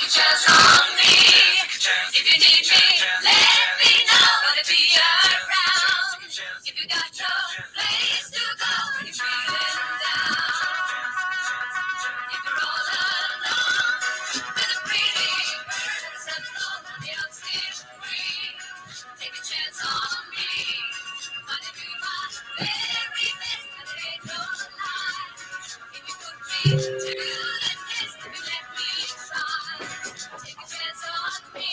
chance on me. If you need me, let me know. Gonna be around. If you got no place to go when you're feeling down. If you're all alone, with a pretty bird set alone on the outskirts free. Take a chance on me. Wanna do my very best, but it ain't no lie. If you put me to the test, if you let me try. Take a chance on me.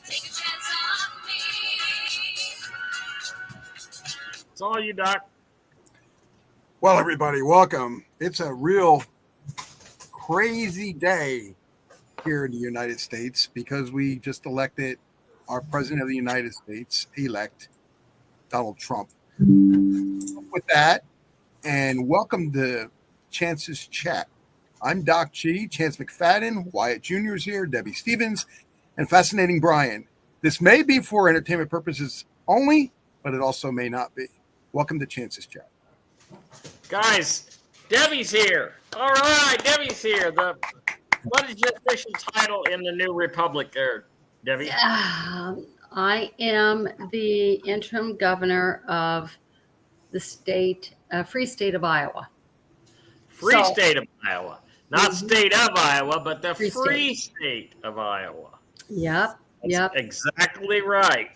Take a chance on me. It's all you, Doc. Well, everybody, welcome. It's a real crazy day here in the United States because we just elected our President of the United States elect, Donald Trump. With that, and welcome to Chance's Chat. I'm Doc G, Chance McFadden, Wyatt Jr. is here, Debbie Stevens, and Fascinating Brian. This may be for entertainment purposes only, but it also may not be. Welcome to Chance's Chat. Guys, Debbie's here. All right, Debbie's here. What is your official title in the new republic there, Debbie? I am the interim governor of the free state of Iowa. State of Iowa. Not state of Iowa, but the free state of Iowa. Yep. That's exactly right.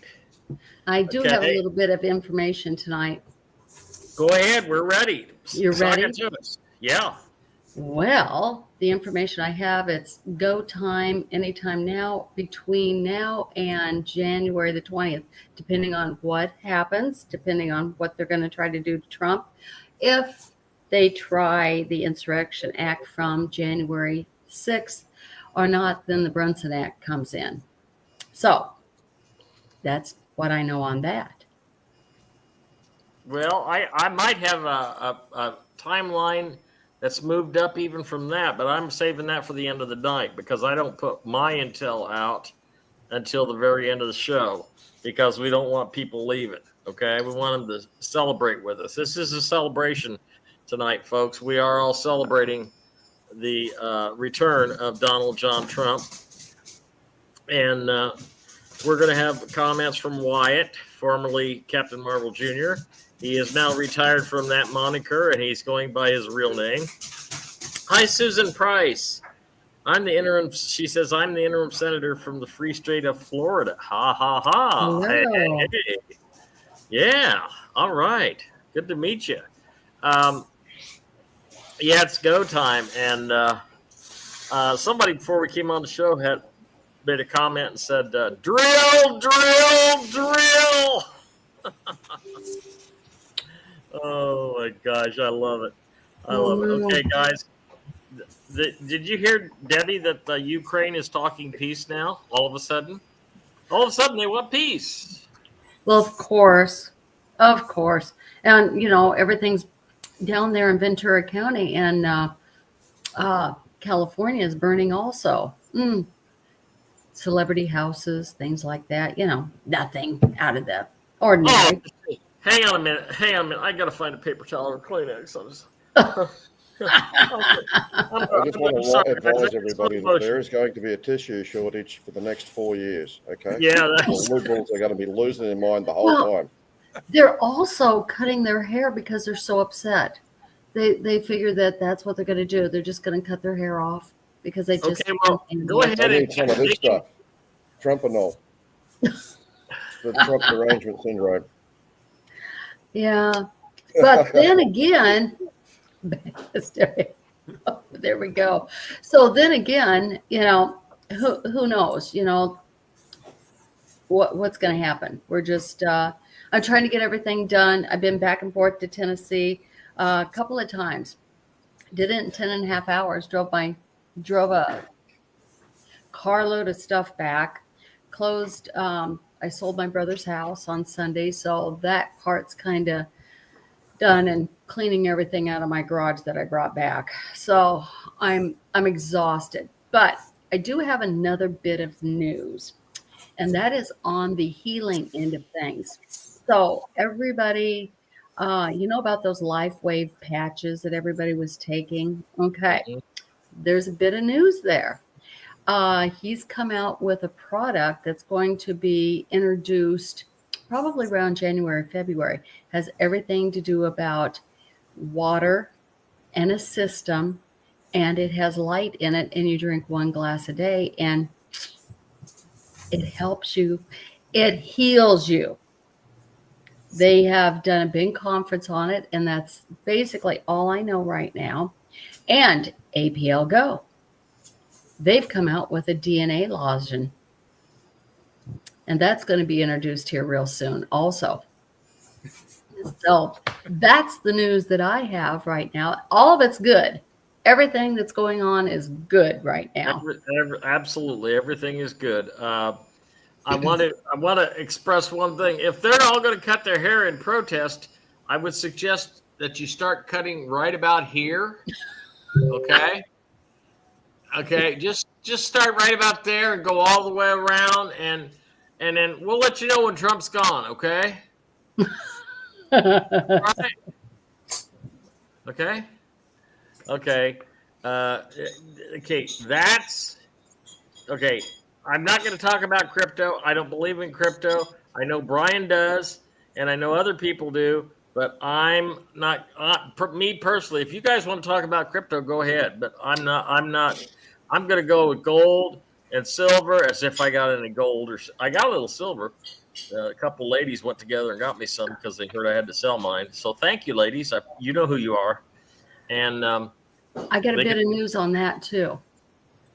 I do have a little bit of information tonight. Go ahead. We're ready. You're ready? To us. Yeah. Well, the information I have, it's go time anytime now, between now and January the 20th, depending on what happens, depending on what they're going to try to do to Trump. If they try the Insurrection Act from January 6th or not, then the Brunson Act comes in. So that's what I know on that. Well, I might have a timeline that's moved up even from that, but I'm saving that for the end of the night because I don't put my intel out until the very end of the show because we don't want people leaving, okay? We want them to celebrate with us. This is a celebration tonight, folks. We are all celebrating the return of Donald John Trump, and we're going to have comments from Wyatt, formerly Captain Marvel Jr., He is now retired from that moniker, and he's going by his real name. Hi, Susan Price. She says, I'm the interim senator from the free state of Florida. Ha, ha, ha. Hey, hey, hey. Yeah. All right. Good to meet you. Yeah, it's go time. And somebody before we came on the show had made a comment and said, drill, drill, drill. Oh, my gosh. I love it. I love it. Okay, guys. Did you hear, Debbie, that Ukraine is talking peace now? All of a sudden they want peace. Well, of course. And, everything's down there in Ventura County, and California is burning also. Celebrity houses, things like that. Nothing out of the ordinary. Oh, hang on a minute. I got to find a paper towel or Kleenex. I just want to advise everybody that there is going to be a tissue shortage for the next 4 years. Okay. Yeah, the liberals are going to be losing their mind the whole time. They're also cutting their hair because they're so upset. They figure that that's what they're going to do. They're just going to cut their hair off because they just. Okay, well, go ahead. I need some of this stuff. Trump and all. The Trump derangement syndrome. Yeah, but then again. There we go. So then again, who knows? What's going to happen? We're just. I'm trying to get everything done. I've been back and forth to Tennessee a couple of times. Did it in 10.5 hours. Drove a carload of stuff back. Closed. I sold my brother's house on Sunday, so that part's kind of done, and cleaning everything out of my garage that I brought back. So I'm exhausted, but I do have another bit of news, and that is on the healing end of things. So everybody, about those life wave patches that everybody was taking. Okay. there's a bit of news there. He's come out with a product that's going to be introduced probably around January, February. Has everything to do about water and a system, and it has light in it, and you drink 1 glass a day, and it helps you. It heals you. They have done a big conference on it, and that's basically all I know right now. And APL Go. They've come out with a DNA lozenge, and that's going to be introduced here real soon also. So that's the news that I have right now. All of it's good. Everything that's going on is good right now. Absolutely, everything is good. I want to express one thing. If they're all going to cut their hair in protest, I would suggest that you start cutting right about here. Okay. Okay. Just start right about there and go all the way around, and then we'll let you know when Trump's gone. Okay. Right. Okay. Okay. Okay. That's okay. I'm not going to talk about crypto. I don't believe in crypto. I know Brian does, and I know other people do, but I'm not. Me personally, if you guys want to talk about crypto, go ahead. But I'm not. I'm going to go with gold and silver, as if I got any gold, or I got a little silver. A couple ladies went together and got me some because they heard I had to sell mine. So thank you, ladies. You know who you are. And I got a bit of news on that too.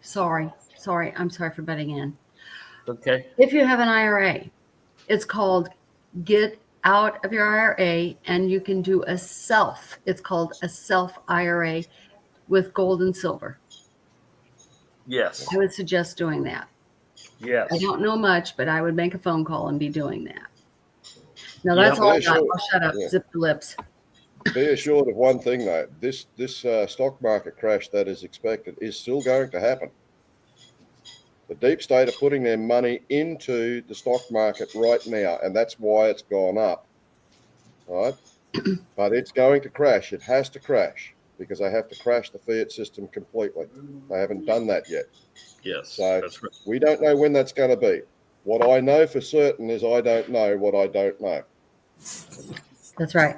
Sorry. I'm sorry for butting in. Okay. If you have an IRA, it's called Get Out of Your IRA, and you can do a self. It's called a self IRA with gold and silver. Yes. I would suggest doing that. Yes. I don't know much, but I would make a phone call and be doing that. Now that's all I got. I'll shut up. Yeah. Zip the lips. Be assured of one thing, though. This stock market crash that is expected is still going to happen. The deep state are putting their money into the stock market right now, and that's why it's gone up. All right? But it's going to crash. It has to crash because they have to crash the fiat system completely. They haven't done that yet. Yes. So that's right. We don't know when that's going to be. What I know for certain is I don't know what I don't know. That's right.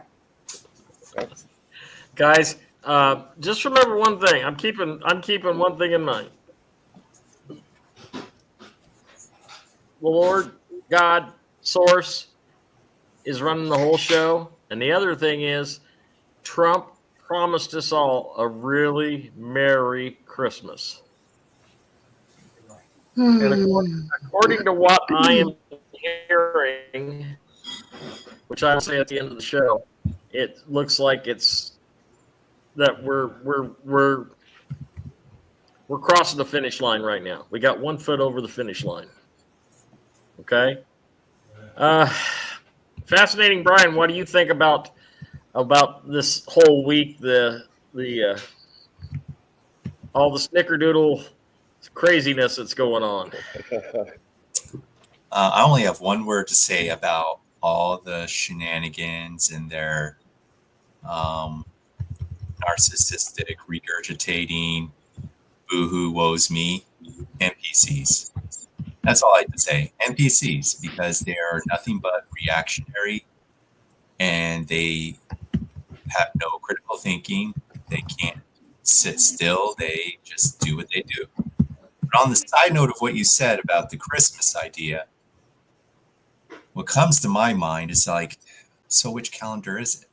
Okay. Guys, just remember one thing. I'm keeping one thing in mind. The Lord, God, Source is running the whole show. And the other thing is Trump promised us all a really Merry Christmas. And according to what I am hearing, which I will say at the end of the show, it looks like it's that we're crossing the finish line right now. We got 1 foot over the finish line. Okay. Fascinating, Brian. What do you think about this whole week? The all the snickerdoodle craziness that's going on. I only have one word to say about all the shenanigans and their narcissistic, regurgitating, boo-hoo, woe's me, NPCs. That's all I have to say. NPCs, because they are nothing but reactionary, and they have no critical thinking. They can't sit still. They just do what they do. But on the side note of what you said about the Christmas idea, what comes to my mind is like, so which calendar is it?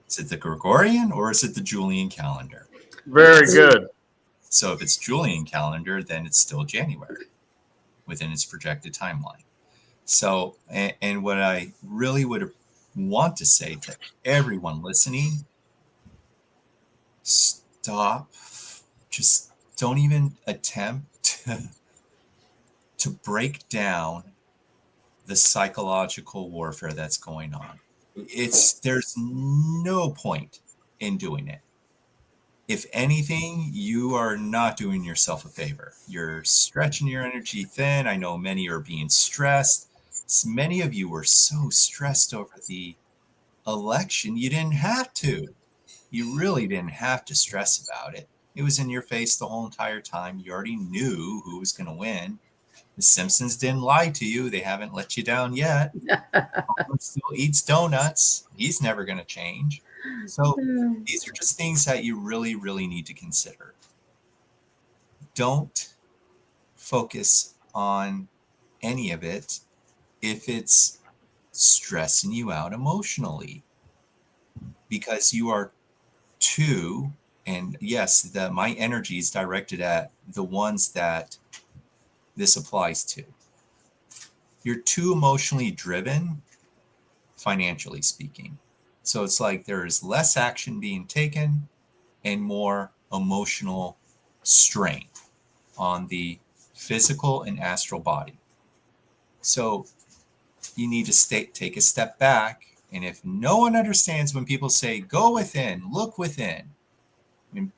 Is it the Gregorian or is it the Julian calendar? Very good. So if it's Julian calendar, then it's still January within its projected timeline. So, and what I really would want to say to everyone listening, stop, just don't even attempt to break down the psychological warfare that's going on. There's no point in doing it. If anything, you are not doing yourself a favor. You're stretching your energy thin. I know many are being stressed. Many of you were so stressed over the election, you didn't have to. You really didn't have to stress about it. It was in your face the whole entire time. You already knew who was going to win. The Simpsons didn't lie to you. They haven't let you down yet. Homer still eats donuts. He's never going to change. So these are just things that you really, really need to consider. Don't focus on any of it if it's stressing you out emotionally, because you are too, and yes, my energy is directed at the ones that this applies to. You're too emotionally driven, financially speaking. So it's like there is less action being taken and more emotional strain on the physical and astral body. So you need to take a step back. And if no one understands when people say, go within, look within, when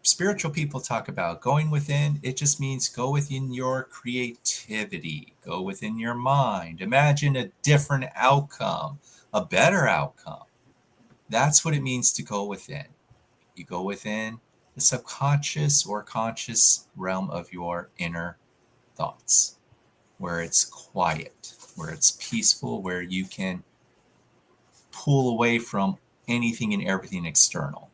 spiritual people talk about going within, it just means go within your creativity, go within your mind, imagine a different outcome, a better outcome. That's what it means to go within. You go within the subconscious or conscious realm of your inner thoughts, where it's quiet, where it's peaceful, where you can pull away from anything and everything external.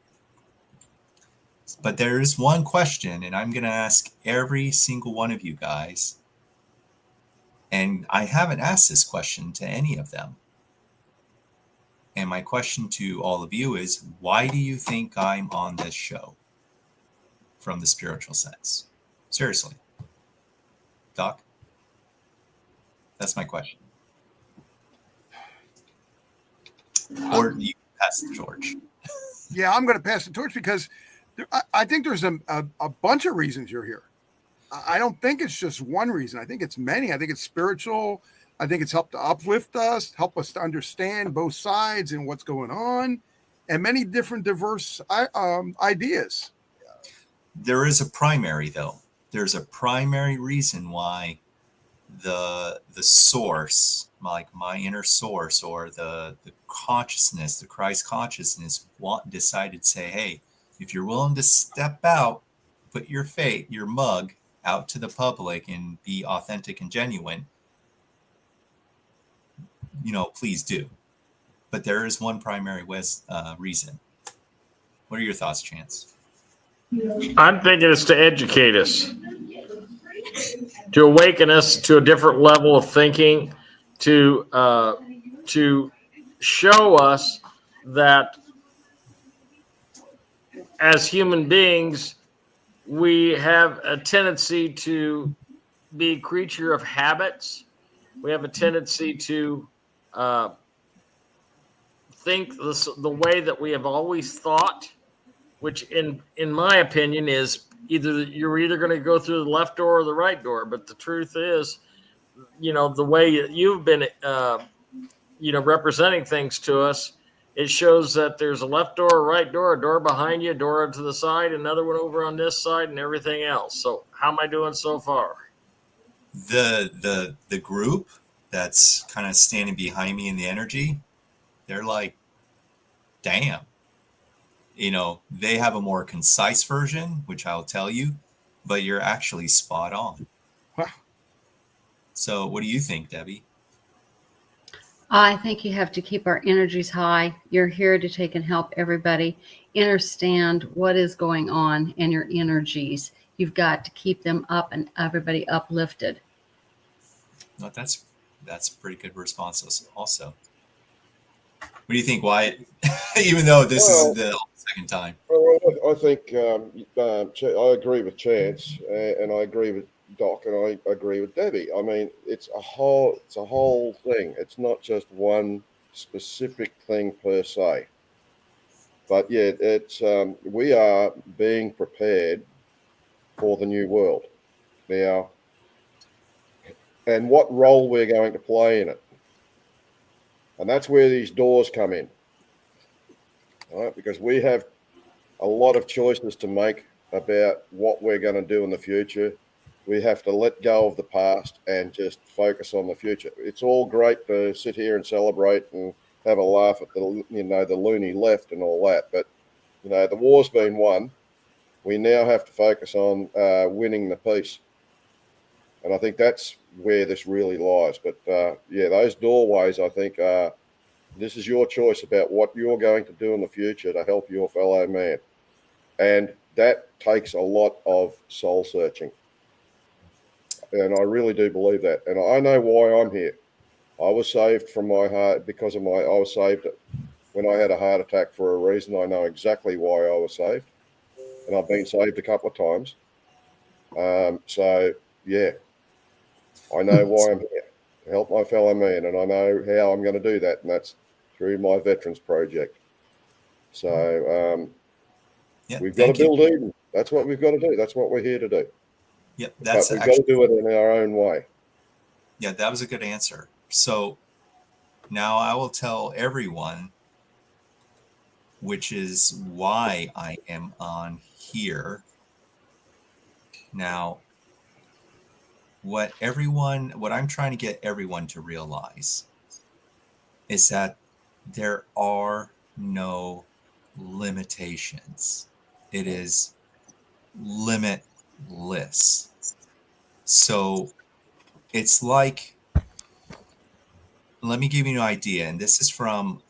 But there is one question, and I'm going to ask every single one of you guys, and I haven't asked this question to any of them. And my question to all of you is, why do you think I'm on this show from the spiritual sense? Seriously. Doc? That's my question. Or you pass the torch. Yeah, I'm going to pass the torch because I think there's a bunch of reasons you're here. I don't think it's just one reason. I think it's many. I think it's spiritual. I think it's helped to uplift us, help us to understand both sides and what's going on, and many different diverse ideas. There is a primary, though. There's a primary reason why the source, like my inner source, or the consciousness, the Christ consciousness, decided to say, hey, if you're willing to step out, put your faith, your mug out to the public and be authentic and genuine, please do. But there is one primary reason. What are your thoughts, Chance? I'm thinking it's to educate us, to awaken us to a different level of thinking, to show us that as human beings, we have a tendency to be a creature of habits. We have a tendency to think the way that we have always thought, which in my opinion is you're either going to go through the left door or the right door. But the truth is, the way you've been representing things to us, it shows that there's a left door, a right door, a door behind you, a door to the side, another one over on this side, and everything else. So how am I doing so far? The group that's kind of standing behind me in the energy, they're like, damn. They have a more concise version, which I'll tell you, but you're actually spot on. Wow. So what do you think, Debbie? I think you have to keep our energies high. You're here to take and help everybody understand what is going on in your energies. You've got to keep them up and everybody uplifted. No, that's a pretty good response also. What do you think, Wyatt? Even though this is the second time. Well, I think I agree with Chance, and I agree with Doc, and I agree with Debbie. I mean, it's a whole thing. It's not just one specific thing per se. But yeah, it's we are being prepared for the new world now, and what role we're going to play in it. And that's where these doors come in, all right? Because we have a lot of choices to make about what we're going to do in the future. We have to let go of the past and just focus on the future. It's all great to sit here and celebrate and have a laugh at the loony left and all that, but the war's been won. We now have to focus on winning the peace. And I think that's where this really lies. But yeah, those doorways, I think, this is your choice about what you're going to do in the future to help your fellow man. And that takes a lot of soul searching. And I really do believe that. And I know why I'm here. I was saved from my heart I was saved when I had a heart attack for a reason. I know exactly why I was saved. And I've been saved a couple of times. So, yeah, I know why I'm here, to help my fellow man. And I know how I'm going to do that. And that's through my Veterans Project. So Yeah, we've got to thank you. build Eden. That's what we've got to do. That's what we're here to do. Yep, But that's we've actually, got to do it in our own way. yeah, that was a good answer. So now I will tell everyone, which is why I am on here. Now, what I'm trying to get everyone to realize is that there are no limitations. It is limitless. So it's like, let me give you an idea. And this is from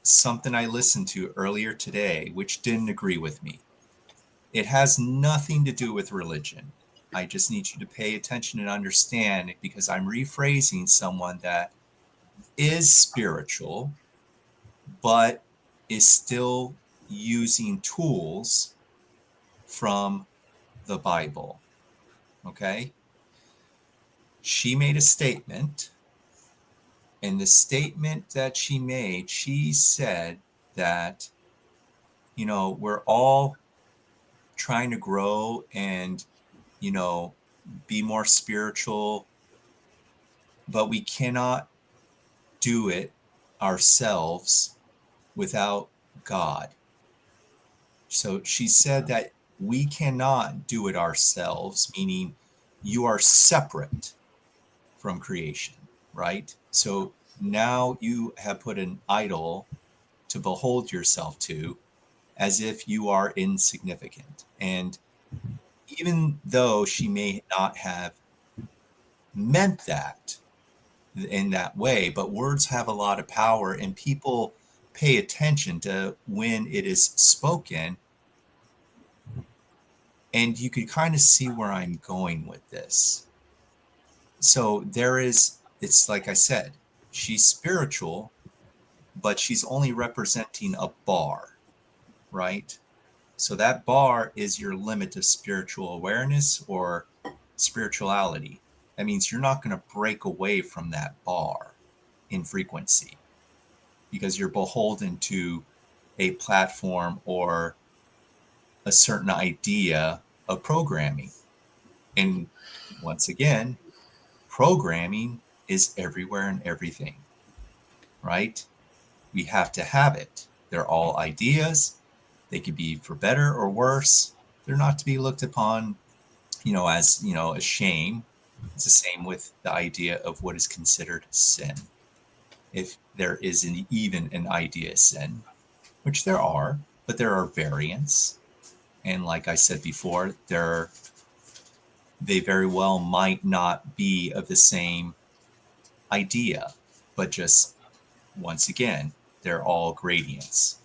something I listened to earlier today, which didn't agree with me. It has nothing to do with religion. I just need you to pay attention and understand, because I'm rephrasing someone that is spiritual, but is still using tools from the Bible. Okay? She made a statement, and the statement that she made, she said that, we're all trying to grow and, be more spiritual, but we cannot do it ourselves without God. So she said that we cannot do it ourselves, meaning you are separate from creation, right? So now you have put an idol to behold yourself to, as if you are insignificant. And even though she may not have meant that in that way, but words have a lot of power, and people pay attention to when it is spoken. And you could kind of see where I'm going with this. So it's like I said, she's spiritual, but she's only representing a bar, right? So that bar is your limit of spiritual awareness or spirituality. That means you're not going to break away from that bar in frequency, because you're beholden to a platform or a certain idea of programming. And once again, programming is everywhere and everything, right? We have to have it. They're all ideas. They could be for better or worse. They're not to be looked upon, as, a shame. It's the same with the idea of what is considered sin. If there is even an idea of sin, which there are, but there are variants. And like I said before, they very well might not be of the same idea, but just, once again, they're all gradients.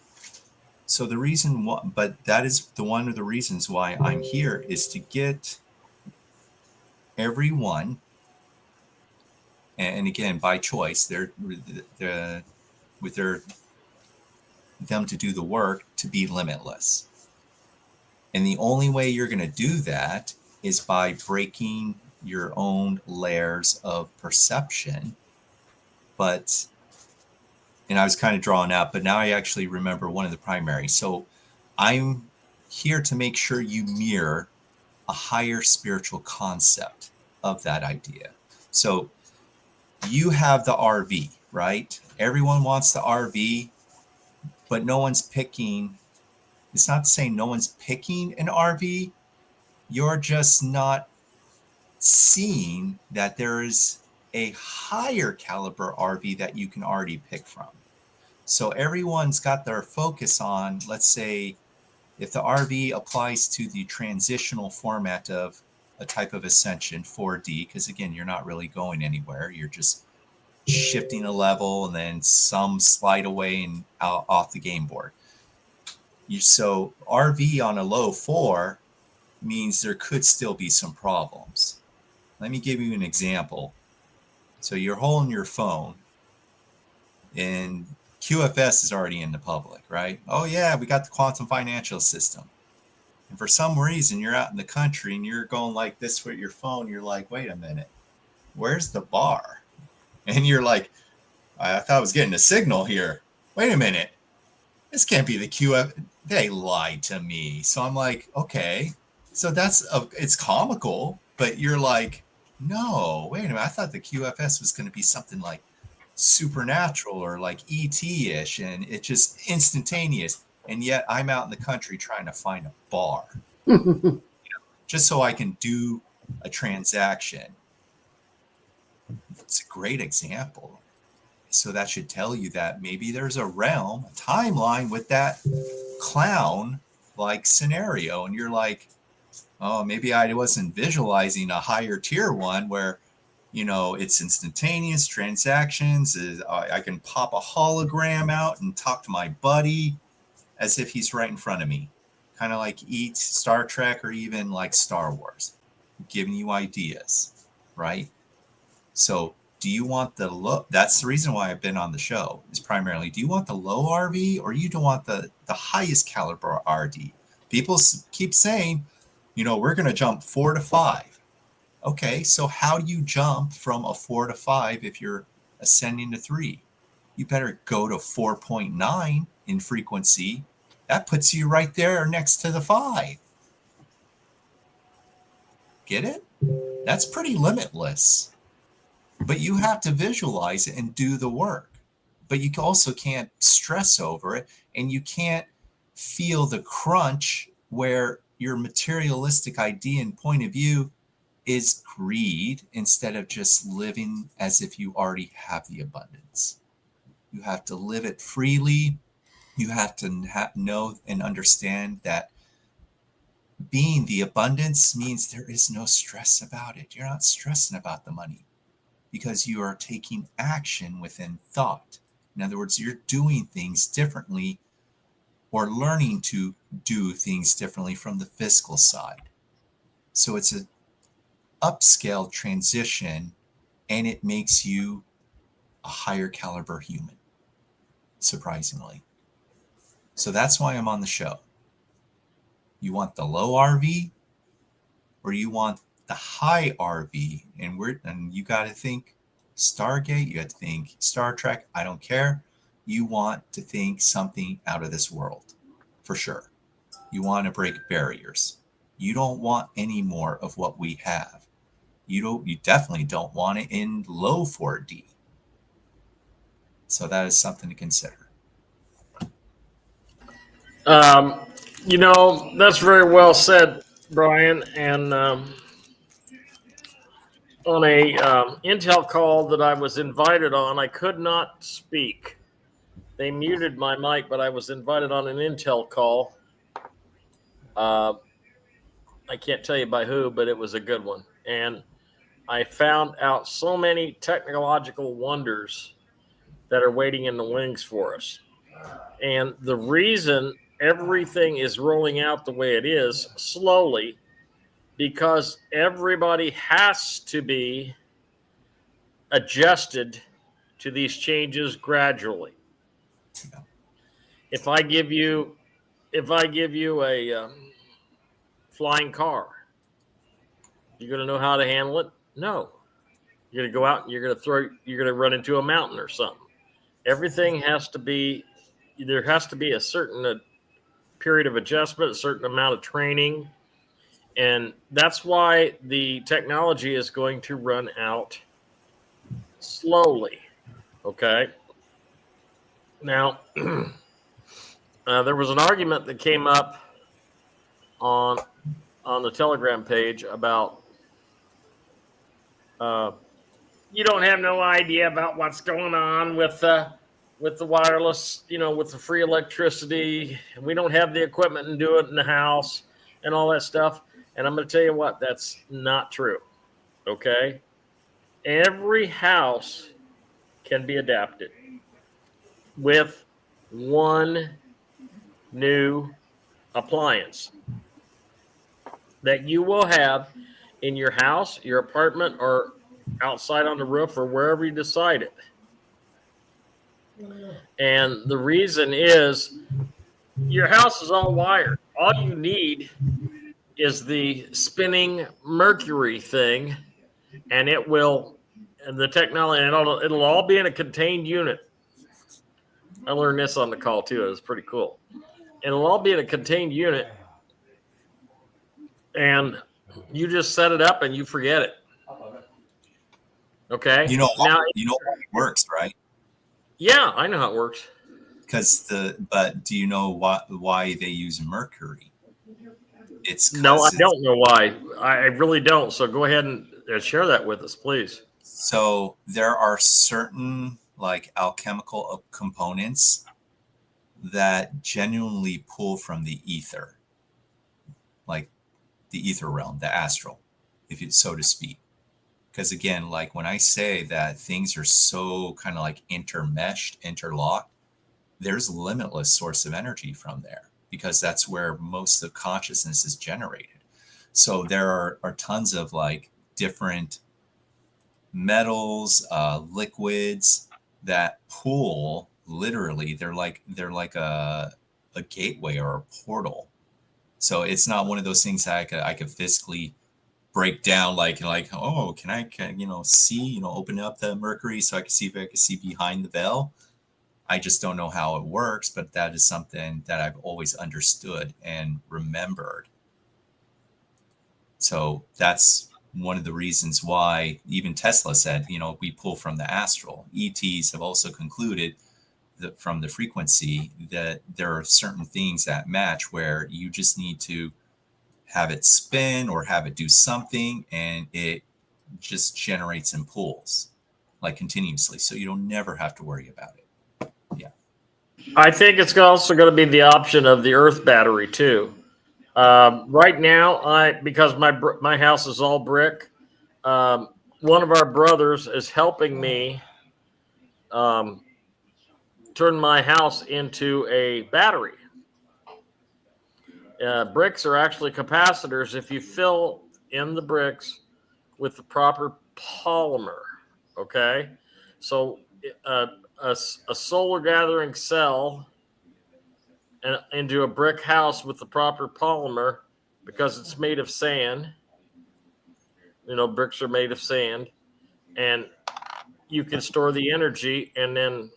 So but that is one of the reasons why I'm here, is to get everyone, and again, by choice, with them to do the work, to be limitless. And the only way you're going to do that is by breaking your own layers of perception. And I was kind of drawn out, but now I actually remember one of the primary. So I'm here to make sure you mirror a higher spiritual concept of that idea. So you have the RV, right? Everyone wants the RV, but no one's picking. It's not saying no one's picking an RV. You're just not seeing that there is a higher caliber RV that you can already pick from. So everyone's got their focus on, let's say, If the RV applies to the transitional format of a type of ascension, 4D, because again, you're not really going anywhere. You're just shifting a level and then some slide away and out off the game board. So RV on a low 4 means there could still be some problems. Let me give you an example. So you're holding your phone and QFS is already in the public, right? Oh yeah, we got the quantum financial system. And for some reason, you're out in the country and you're going like this with your phone. You're like, wait a minute, where's the bar? And you're like, I thought I was getting a signal here. Wait a minute, this can't be the QF. They lied to me. So I'm like, okay, so it's comical, but you're like, no, wait a minute. I thought the QFS was going to be something like supernatural or like ET-ish, and it's just instantaneous. And yet I'm out in the country trying to find a bar just so I can do a transaction. It's a great example. So that should tell you that maybe there's a realm, a timeline with that clown-like scenario. And you're like, oh, maybe I wasn't visualizing a higher tier one where, it's instantaneous transactions. I can pop a hologram out and talk to my buddy as if he's right in front of me. Kind of like Star Trek or even like Star Wars. I'm giving you ideas, right? So do you want the low? That's the reason why I've been on the show, is primarily, do you want the low RV or you don't want the highest caliber RD? People keep saying, we're going to jump 4 to 5. Okay, so how do you jump from a 4 to 5 if you're ascending to 3? You better go to 4.9 in frequency. That puts you right there next to the 5. Get it? That's pretty limitless. But you have to visualize it and do the work. But you also can't stress over it, and you can't feel the crunch where your materialistic idea and point of view is greed instead of just living as if you already have the abundance. You have to live it freely. You have to know and understand that being the abundance means there is no stress about it. You're not stressing about the money because you are taking action within thought. In other words, you're doing things differently or learning to do things differently from the fiscal side. So it's an upscale transition, and it makes you a higher caliber human, surprisingly. So that's why I'm on the show. You want the low RV or you want the high RV? And you got to think Stargate, you got to think Star Trek, I don't care. You want to think something out of this world, for sure. You want to break barriers. You don't want any more of what we have. You definitely don't want it in low 4D. So that is something to consider. That's very well said, Brian. And on a Intel call that I was invited on, I could not speak. They muted my mic, but I was invited on an Intel call. I can't tell you by who, but it was a good one. And I found out so many technological wonders that are waiting in the wings for us. And the reason everything is rolling out the way it is slowly, because everybody has to be adjusted to these changes gradually. If I give you a flying car, you're going to know how to handle it? No. You're going to go out and you're going to run into a mountain or something. Everything has to be, there has to be a certain period of adjustment, a certain amount of training. And that's why the technology is going to run out slowly. Okay. Now, there was an argument that came up on the Telegram page about you don't have no idea about what's going on with with the wireless, with the free electricity. And we don't have the equipment and do it in the house and all that stuff. And I'm going to tell you what, that's not true. Okay. Every house can be adapted with one new appliance that you will have in your house, your apartment, or outside on the roof or wherever you decide it. And the reason is your house is all wired. All you need is the spinning mercury thing, and it will, and the technology, and it'll all be in a contained unit. I learned this on the call too. It was pretty cool. It'll all be in a contained unit, and you just set it up and you forget it. Okay. You know, Now, you know how it works, right? yeah, I know how it works. But do you know why they use mercury? It's No, I 'cause don't know why. I really don't. So go ahead and share that with us, please. so there are certain like alchemical components that genuinely pull from the ether, like the ether realm, the astral, if you so to speak. Because again, like when I say that things are so kind of like intermeshed, interlocked, there's limitless source of energy from there because that's where most of consciousness is generated. So there are tons of like different metals, liquids that pull literally. They're like a gateway or a portal. So it's not one of those things that I could physically break down like oh, can I see, open up the mercury so I can see if I can see behind the veil. I just don't know how it works, but that is something that I've always understood and remembered. So that's one of the reasons why even Tesla said, we pull from the astral. ETs have also concluded that from the frequency that there are certain things that match where you just need to have it spin or have it do something and it just generates and pulls like continuously. So you don't never have to worry about it. Yeah. I think it's also going to be the option of the Earth battery too. Right now, because my house is all brick, one of our brothers is helping me turn my house into a battery. Bricks are actually capacitors if you fill in the bricks with the proper polymer. Okay, so a solar gathering cell into a brick house with the proper polymer, because it's made of sand. Bricks are made of sand, and you can store the energy, and then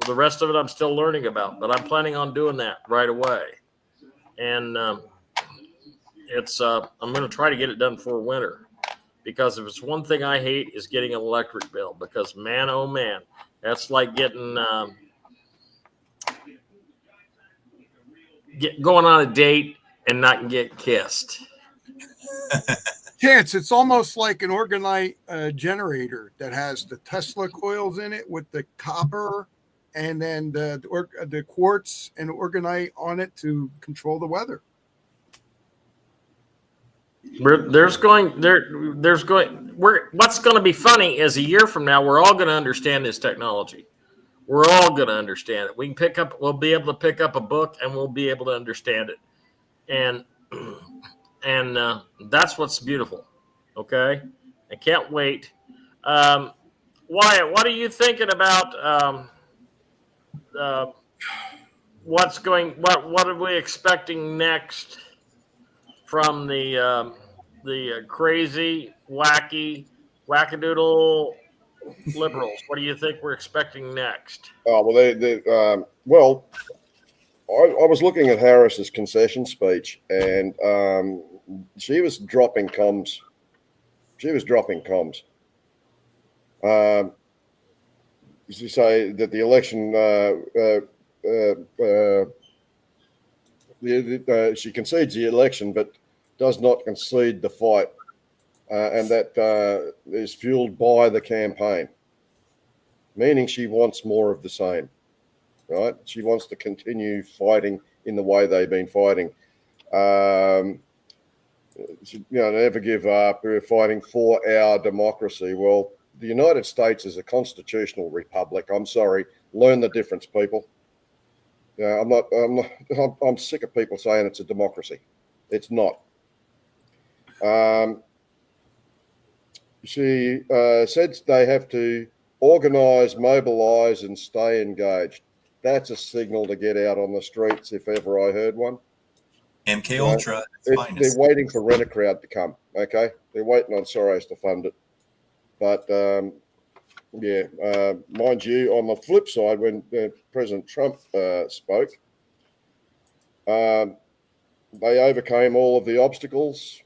the rest of it I'm still learning about, but I'm planning on doing that right away. And I'm going to try to get it done for winter, because if it's one thing I hate is getting an electric bill, because man, oh man, that's like getting going on a date and not get kissed. Chance, it's almost like an organite generator that has the Tesla coils in it with the copper and then the quartz and organite on it to control the weather. What's going to be funny is a year from now, we're all going to understand this technology. We're all going to understand it. We'll be able to pick up a book and we'll be able to understand it. And that's what's beautiful. Okay. I can't wait. Wyatt, what are you thinking about, what are we expecting next from the crazy, wacky, wackadoodle liberals? What do you think we're expecting next? Oh, well, I was looking at Harris's concession speech, and she was dropping comms. She say that the election, she concedes the election, but does not concede the fight, and that is fueled by the campaign, meaning she wants more of the same. right? She wants to continue fighting in the way they've been fighting. Never give up. We're fighting for our democracy. Well, the United States is a constitutional republic. I'm sorry. Learn the difference, people. I'm sick of people saying it's a democracy. It's not. She said they have to organise, mobilise and stay engaged. That's a signal to get out on the streets if ever I heard one. MK Ultra, they're waiting for Rent-A-Crowd to come, okay? They're waiting on Soros to fund it. But, mind you, on the flip side, when President Trump spoke, they overcame all of the obstacles,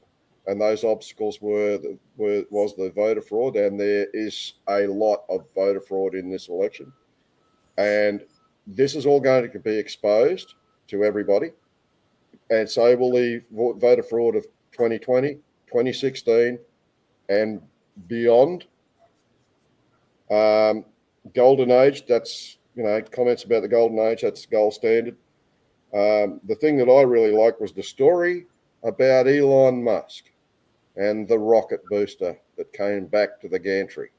and those obstacles was the voter fraud, and there is a lot of voter fraud in this election. And this is all going to be exposed to everybody. And so will the voter fraud of 2020, 2016, and beyond. Golden age, that's, comments about the golden age, that's gold standard. The thing that I really liked was the story about Elon Musk and the rocket booster that came back to the gantry.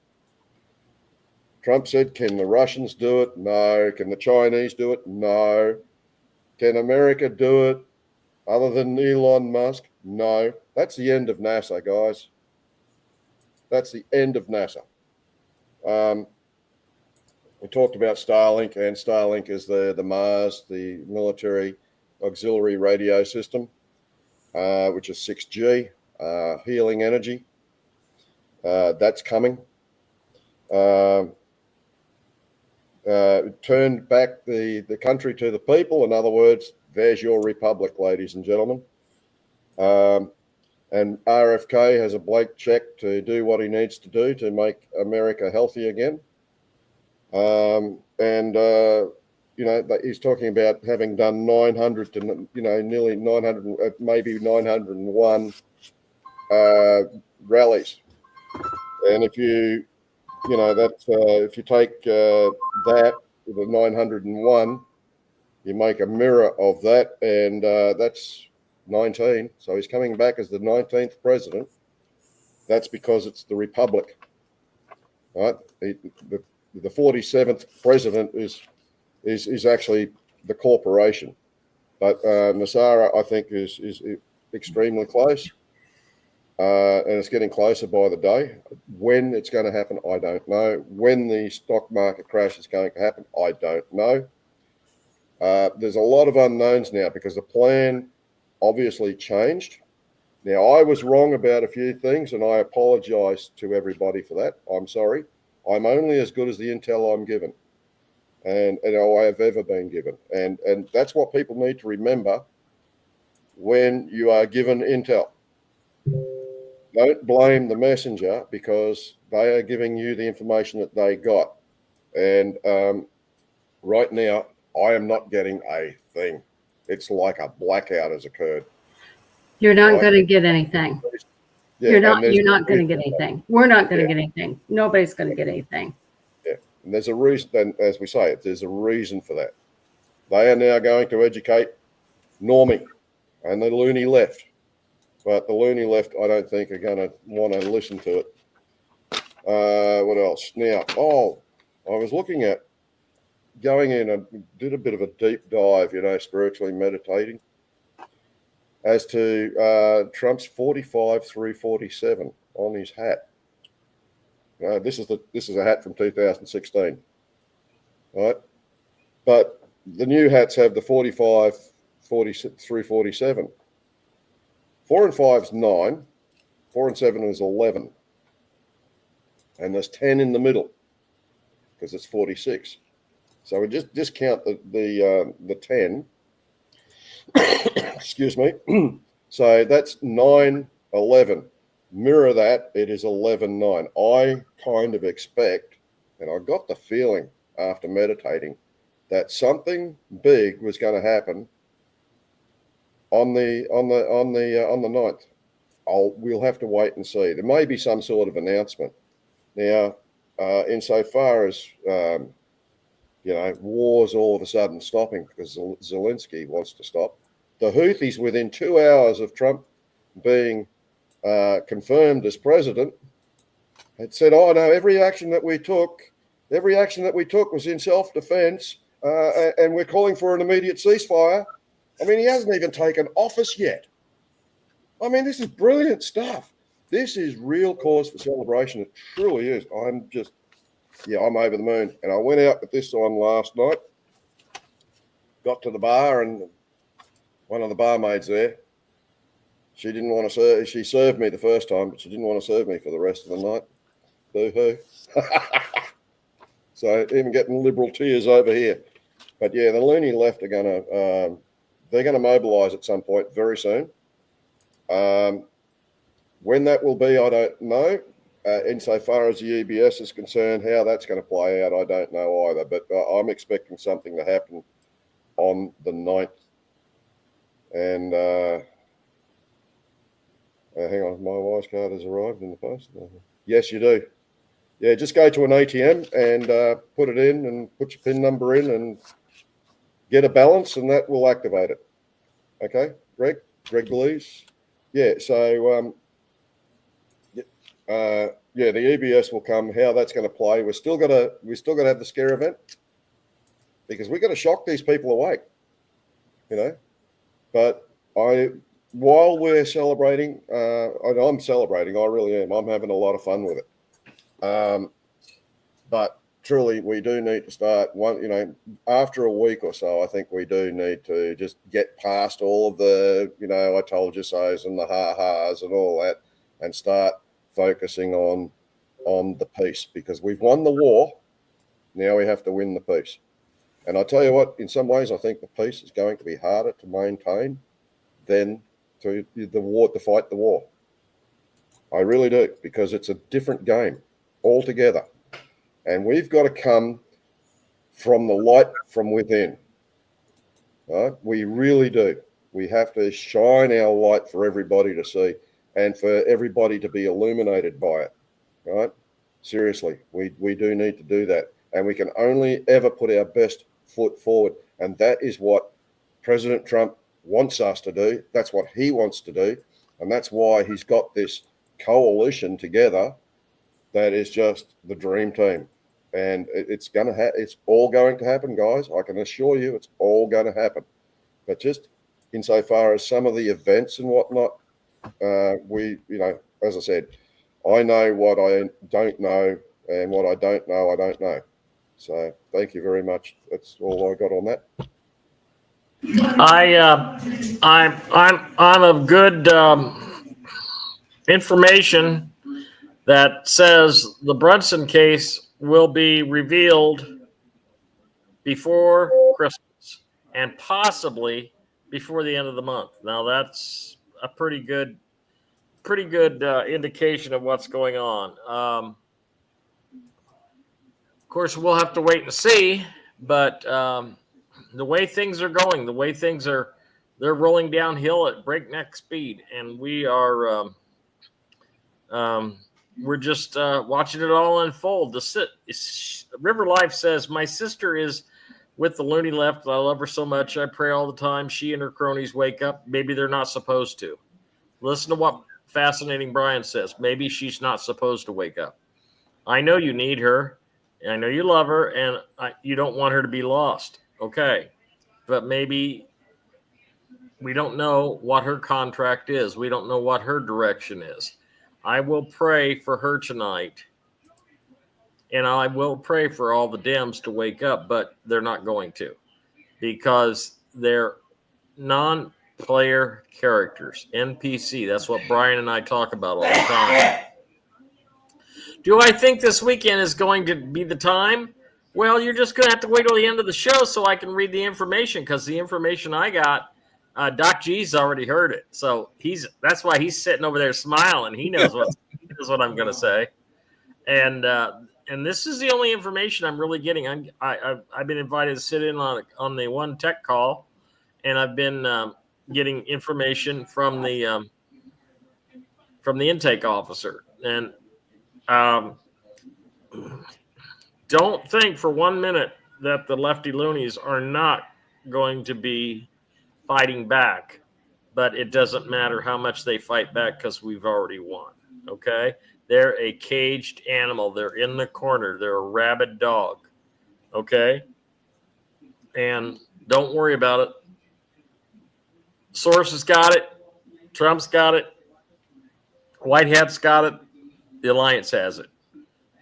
Trump said, can the Russians do it? No. Can the Chinese do it? No. Can America do it other than Elon Musk? No. That's the end of NASA, guys. That's the end of NASA. We talked about Starlink, and Starlink is the Mars, the military auxiliary radio system, which is 6G, healing energy. That's coming. Turned back the country to the people. In other words, there's your republic, ladies and gentlemen. And RFK has a blank check to do what he needs to do to make America healthy again. He's talking about having done 900 to, nearly 900, maybe 901 rallies. And if you, if you take that, the 901, you make a mirror of that, and that's 19. So he's coming back as the 19th president. That's because it's the republic, right? The 47th president is actually the corporation, but Nasara, I think, is extremely close, and it's getting closer by the day. When it's going to happen, I don't know. When the stock market crash is going to happen, I don't know. There's a lot of unknowns now because the plan obviously changed. Now, I was wrong about a few things, and I apologize to everybody for that. I'm sorry. I'm only as good as the intel I'm given, and I have ever been given. And that's what people need to remember when you are given intel. Don't blame the messenger because they are giving you the information that they got. And right now, I am not getting a thing. It's like a blackout has occurred. You're not going to get anything. Yeah, you're not going to get anything. We're not going to get anything. Nobody's going to get anything. Yeah, and there's a reason. And as we say, there's a reason for that. They are now going to educate Normie and the loony left, but the loony left, I don't think, are going to want to listen to it. What else? Now, I was looking at going in and did a bit of a deep dive, spiritually meditating, as to Trump's 45 through 47 on his hat. This is a hat from 2016, right? But the new hats have the 45 through 47. 4 and 5 is 9, 4 and 7 is 11, and there's 10 in the middle because it's 46. So we just discount the 10. Excuse me. So that's 9, 11. Mirror that, it is 11, 9. I kind of expect, and I got the feeling after meditating, that something big was going to happen on the 9th. We'll have to wait and see. There may be some sort of announcement. Now, insofar as wars all of a sudden stopping because Zelensky wants to stop. The Houthis, within 2 hours of Trump being confirmed as president, had said, "Oh no, every action that we took was in self-defense, and we're calling for an immediate ceasefire." I mean, he hasn't even taken office yet. I mean, this is brilliant stuff. This is real cause for celebration. It truly is. I'm over the moon. And I went out with this on last night, got to the bar, and one of the barmaids there, she didn't want to serve. She served me the first time, but she didn't want to serve me for the rest of the night. Boo-hoo. So even getting liberal tears over here. But yeah, the loony left are going to, they're going to mobilise at some point very soon. When that will be, I don't know. Insofar as the EBS is concerned, how that's going to play out, I don't know either. But I'm expecting something to happen on the 9th. And hang on, my wife's card has arrived in the post. Yes, you do. Yeah, just go to an ATM and put it in and put your PIN number in and get a balance, and that will activate it. Okay, Greg believes. Yeah, so the EBS will come. How that's going to play, we're still got to have the scare event because we've got to shock these people awake, But while we're celebrating, I'm celebrating. I really am. I'm having a lot of fun with it. But truly, we do need to start after a week or so. I think we do need to just get past all of the, I told you so's and the ha-has and all that, and start focusing on the peace, because we've won the war. Now we have to win the peace. And I tell you what, in some ways, I think the peace is going to be harder to maintain than to fight the war. I really do, because it's a different game altogether. And we've got to come from the light from within. Right? We really do. We have to shine our light for everybody to see and for everybody to be illuminated by it. Right? Seriously, we do need to do that. And we can only ever put our best foot forward. And that is what President Trump wants us to do. That's what he wants to do. And that's why he's got this coalition together that is just the dream team. And it's all going to happen, guys. I can assure you it's all going to happen. But just insofar as some of the events and whatnot, as I said, I know what I don't know, and what I don't know, I don't know. So thank you very much. That's all I got on that. I'm of good information that says the Brunson case will be revealed before Christmas and possibly before the end of the month. Now that's a pretty good indication of what's going on. Of course, we'll have to wait and see, but the way things are going, they're rolling downhill at breakneck speed, and we are we're just watching it all unfold. River Life says, my sister is with the loony left. I love her so much. I pray all the time. She and her cronies wake up. Maybe they're not supposed to. Listen to what Fascinating Brian says. Maybe she's not supposed to wake up. I know you need her. And I know you love her, and you don't want her to be lost. Okay. But maybe we don't know what her contract is. We don't know what her direction is. I will pray for her tonight, and I will pray for all the Dems to wake up, but they're not going to, because they're non-player characters, NPC. That's what Brian and I talk about all the time. Do I think this weekend is going to be the time? Well, you're just going to have to wait till the end of the show so I can read the information, because the information I got, Doc G's already heard it. So that's why he's sitting over there smiling. He knows what I'm going to say. And this is the only information I'm really getting. I've been invited to sit in on the one tech call, and I've been getting information from the intake officer. And don't think for 1 minute that the lefty loonies are not going to be fighting back, but it doesn't matter how much they fight back because we've already won. Okay? They're a caged animal. They're in the corner. They're a rabid dog. Okay? And don't worry about it. Soros has got it. Trump's got it. White Hat's got it. The Alliance has it.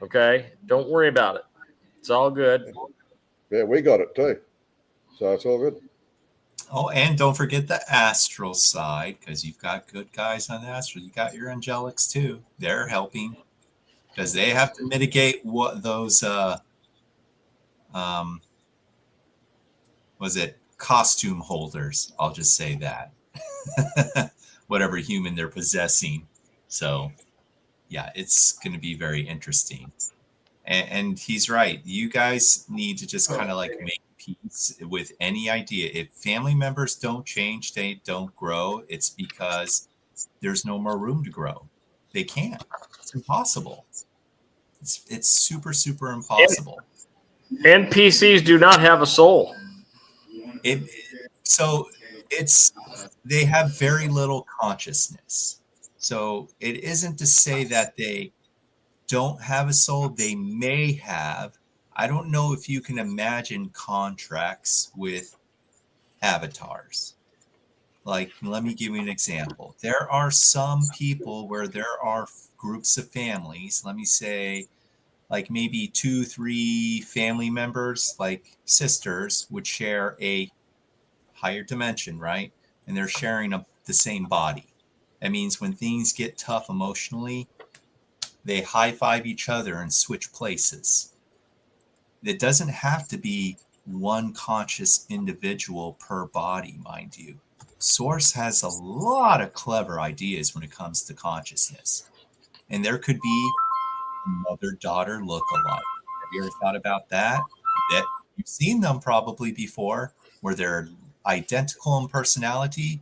Okay? Don't worry about it. It's all good. Yeah, we got it too. So it's all good. Oh, and don't forget the astral side, because you've got good guys on the astral. You got your angelics too. They're helping because they have to mitigate what those was it costume holders? I'll just say that. Whatever human they're possessing. So yeah, it's going to be very interesting. And he's right. You guys need to just kind of like make peace with any idea. If family members don't change, they don't grow, it's because there's no more room to grow. They can't. It's impossible. It's super, super impossible. NPCs do not have a soul. They have very little consciousness. So it isn't to say that they don't have a soul. They may have. I don't know if you can imagine contracts with avatars. Like, let me give you an example. There are some people where there are groups of families, let me say, like maybe 2-3 family members, like sisters, would share a higher dimension, right? And they're sharing the same body. That means when things get tough emotionally, they high-five each other and switch places. It doesn't have to be one conscious individual per body, mind you. Source has a lot of clever ideas when it comes to consciousness. And there could be a mother-daughter look-alike. Have you ever thought about that? That you've seen them probably before, where they're identical in personality.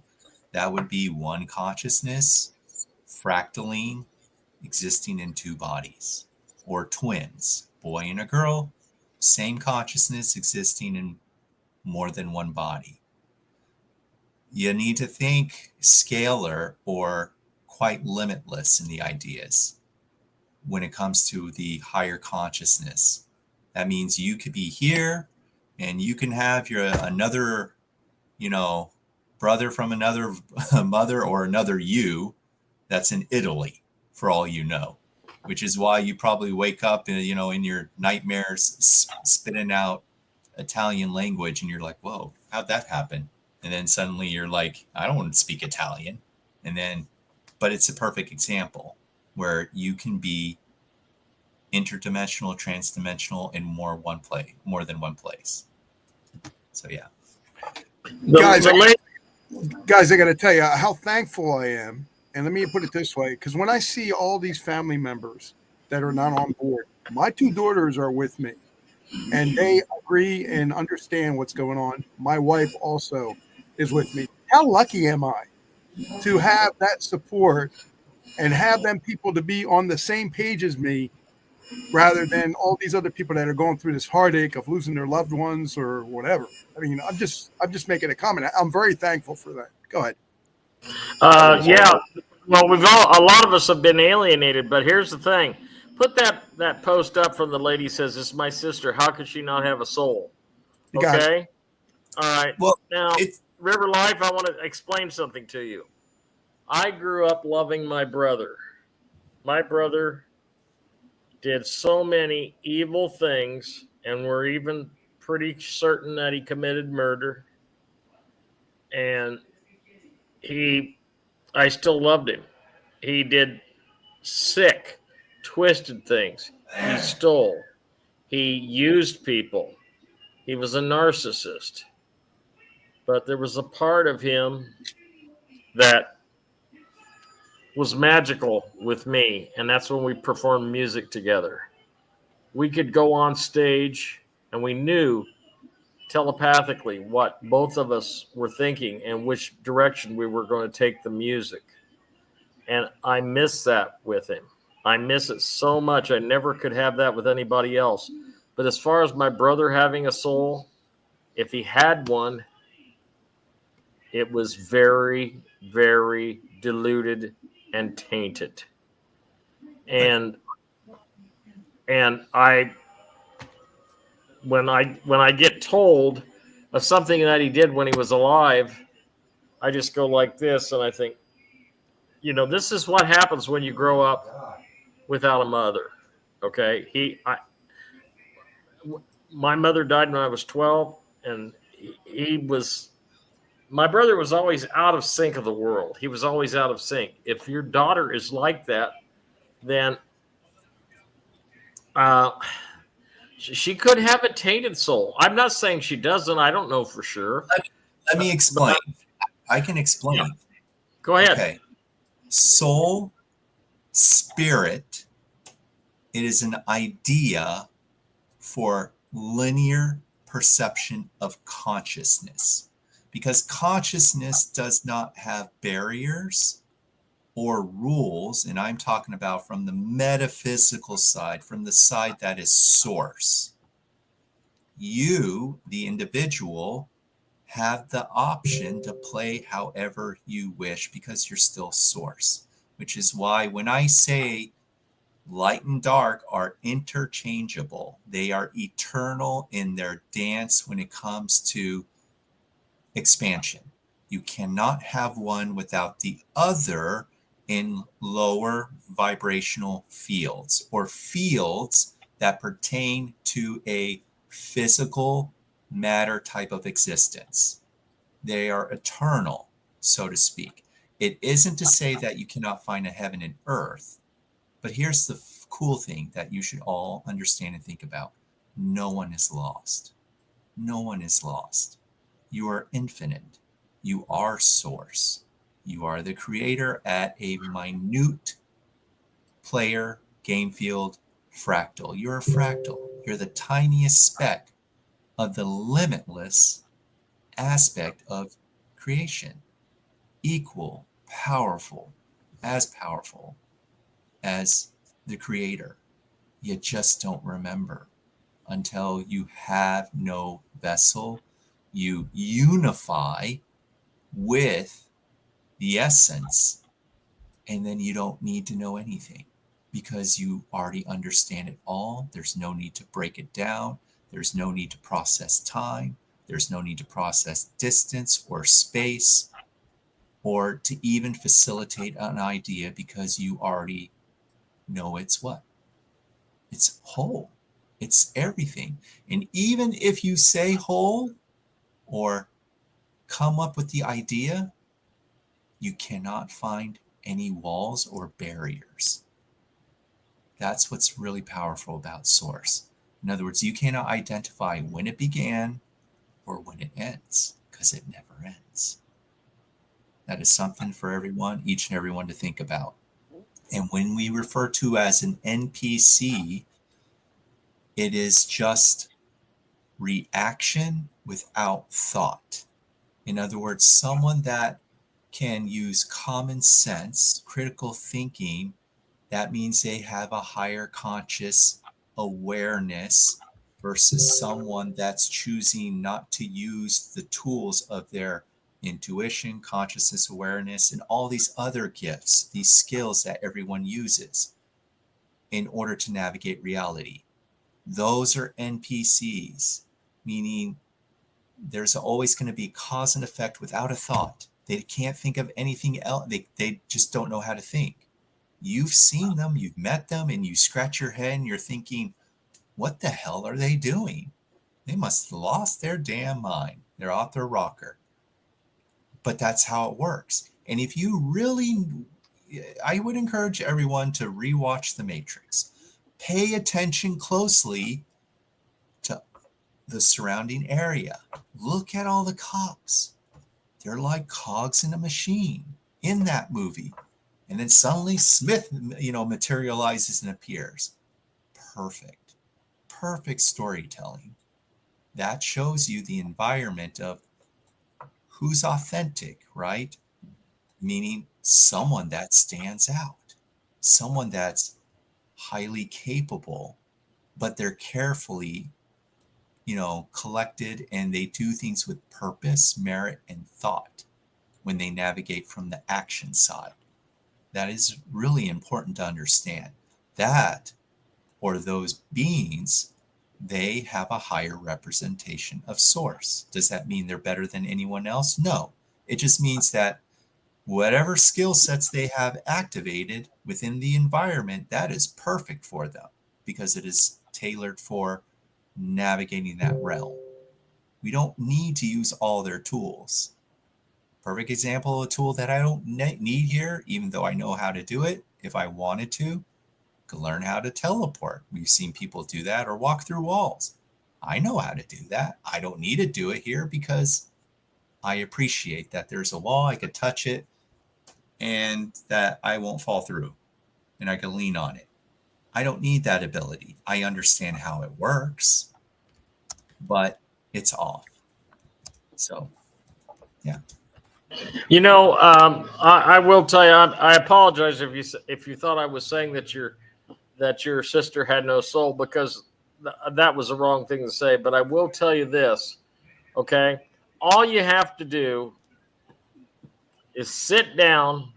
That would be one consciousness, fractaling, existing in two bodies. Or twins, boy and a girl, same consciousness existing in more than one body. You need to think scalar or quite limitless in the ideas when it comes to the higher consciousness. That means you could be here and you can have another, brother from another mother or another you that's in Italy, for all you know, which is why you probably wake up in your nightmares spitting out Italian language and you're like, whoa, how'd that happen? And then suddenly you're like, I don't want to speak Italian. But it's a perfect example where you can be interdimensional, transdimensional in more than one place. So yeah. Guys, I got to tell you how thankful I am. And let me put it this way, because when I see all these family members that are not on board, my two daughters are with me and they agree and understand what's going on. My wife also is with me. How lucky am I to have that support and have them people to be on the same page as me, rather than all these other people that are going through this heartache of losing their loved ones or whatever. I mean, I'm just making a comment. I'm very thankful for that. Go ahead. Yeah. Well, a lot of us have been alienated, but here's the thing. Put that post up from the lady says, "This is my sister. How could she not have a soul?" Okay. All right. Well, now, River Life, I want to explain something to you. I grew up loving my brother. My brother did so many evil things, and we're even pretty certain that he committed murder. And I still loved him. He did sick, twisted things. He stole. He used people. He was a narcissist. But there was a part of him that was magical with me, and that's when we performed music together. We could go on stage, and we knew telepathically what both of us were thinking and which direction we were going to take the music. And I miss that with him. I miss it so much. I never could have that with anybody else. But as far as my brother having a soul, if he had one, it was very, very diluted and tainted. And I when I get told of something that he did when he was alive, I just go like this and I think, this is what happens when you grow up without a mother. Okay, my mother died when I was 12, and he was. My brother was always out of sync of the world. He was always out of sync. If your daughter is like that, then uh, she could have a tainted soul. I'm not saying she doesn't. I don't know for sure. Let me explain. I can explain. Yeah. Go ahead. Okay. Soul, spirit, it is an idea for linear perception of consciousness, because consciousness does not have barriers or rules. And I'm talking about from the metaphysical side, from the side that is source. You, the individual, have the option to play however you wish because you're still source, which is why when I say light and dark are interchangeable, they are eternal in their dance when it comes to expansion. You cannot have one without the other in lower vibrational fields, or fields that pertain to a physical matter type of existence. They are eternal, so to speak. It isn't to say that you cannot find a heaven and earth, but here's the cool thing that you should all understand and think about. No one is lost. No one is lost. You are infinite. You are source. You are the creator at a minute player game field fractal. You're a fractal. You're the tiniest speck of the limitless aspect of creation. Equal, powerful as the creator. You just don't remember until you have no vessel. You unify with the essence, and then you don't need to know anything because you already understand it all. There's no need to break it down. There's no need to process time. There's no need to process distance or space, or to even facilitate an idea, because you already know it's what? It's whole. It's everything. And even if you say whole or come up with the idea, you cannot find any walls or barriers. That's what's really powerful about source. In other words, you cannot identify when it began or when it ends, because it never ends. That is something for everyone, each and everyone, to think about. And when we refer to as an NPC, it is just reaction without thought. In other words, someone that can use common sense, critical thinking. That means they have a higher conscious awareness versus someone that's choosing not to use the tools of their intuition, consciousness, awareness, and all these other gifts, these skills that everyone uses in order to navigate reality. Those are NPCs, meaning there's always going to be cause and effect without a thought. They can't think of anything else. They just don't know how to think. You've seen them, you've met them, and you scratch your head and you're thinking, what the hell are they doing? They must have lost their damn mind. They're off their rocker. But that's how it works. And if you really, I would encourage everyone to rewatch The Matrix. Pay attention closely to the surrounding area. Look at all the cops. They're like cogs in a machine in that movie. And then suddenly Smith, materializes and appears. Perfect storytelling. That shows you the environment of who's authentic, right? Meaning someone that stands out, someone that's highly capable but they're carefully, collected, and they do things with purpose, merit, and thought when they navigate from the action side. That is really important to understand. That, or those beings, they have a higher representation of source. Does that mean they're better than anyone else? No. It just means that whatever skill sets they have activated within the environment, that is perfect for them because it is tailored for navigating that realm. We don't need to use all their tools. Perfect example of a tool that I don't need here, even though I know how to do it. If I wanted to, could learn how to teleport. We've seen people do that, or walk through walls. I know how to do that. I don't need to do it here because I appreciate that there's a wall, I could touch it, and that I won't fall through, and I can lean on it. I don't need that ability. I understand how it works, but it's off. So, yeah. I will tell you, I apologize if you thought I was saying that your sister had no soul, because that was the wrong thing to say. But I will tell you this, okay? All you have to do is sit down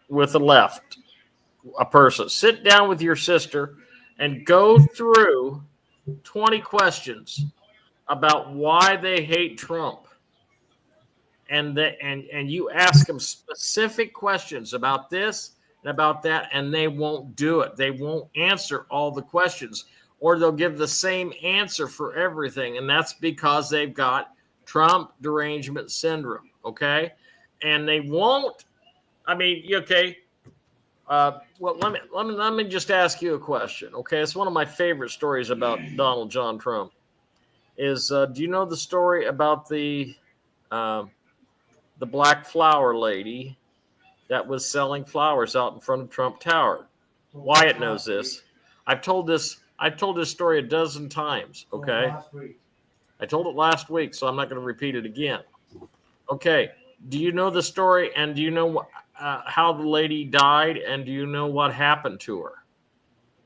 with a person. Sit down with your sister and go through 20 questions about why they hate Trump. And you ask them specific questions about this and about that, and they won't do it. They won't answer all the questions, or they'll give the same answer for everything. And that's because they've got Trump derangement syndrome. Okay. And they won't, okay. Well, let me just ask you a question. Okay. It's one of my favorite stories about Donald John Trump is, do you know the story about the black flower lady that was selling flowers out in front of Trump Tower? Wyatt knows this. I've told this story a dozen times. Okay. I told it last week, so I'm not going to repeat it again. Okay. Do you know the story, and do you know how the lady died, and do you know what happened to her?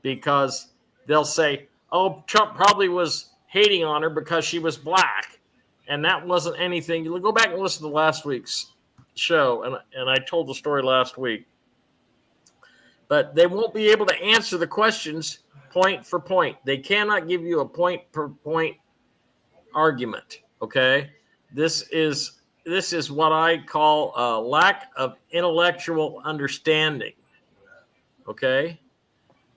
Because they'll say, oh, Trump probably was hating on her because she was black. And that wasn't anything. You go back and listen to last week's show, and I told the story last week. But they won't be able to answer the questions point for point. They cannot give you a point per point argument. Okay, this is what I call a lack of intellectual understanding. Okay,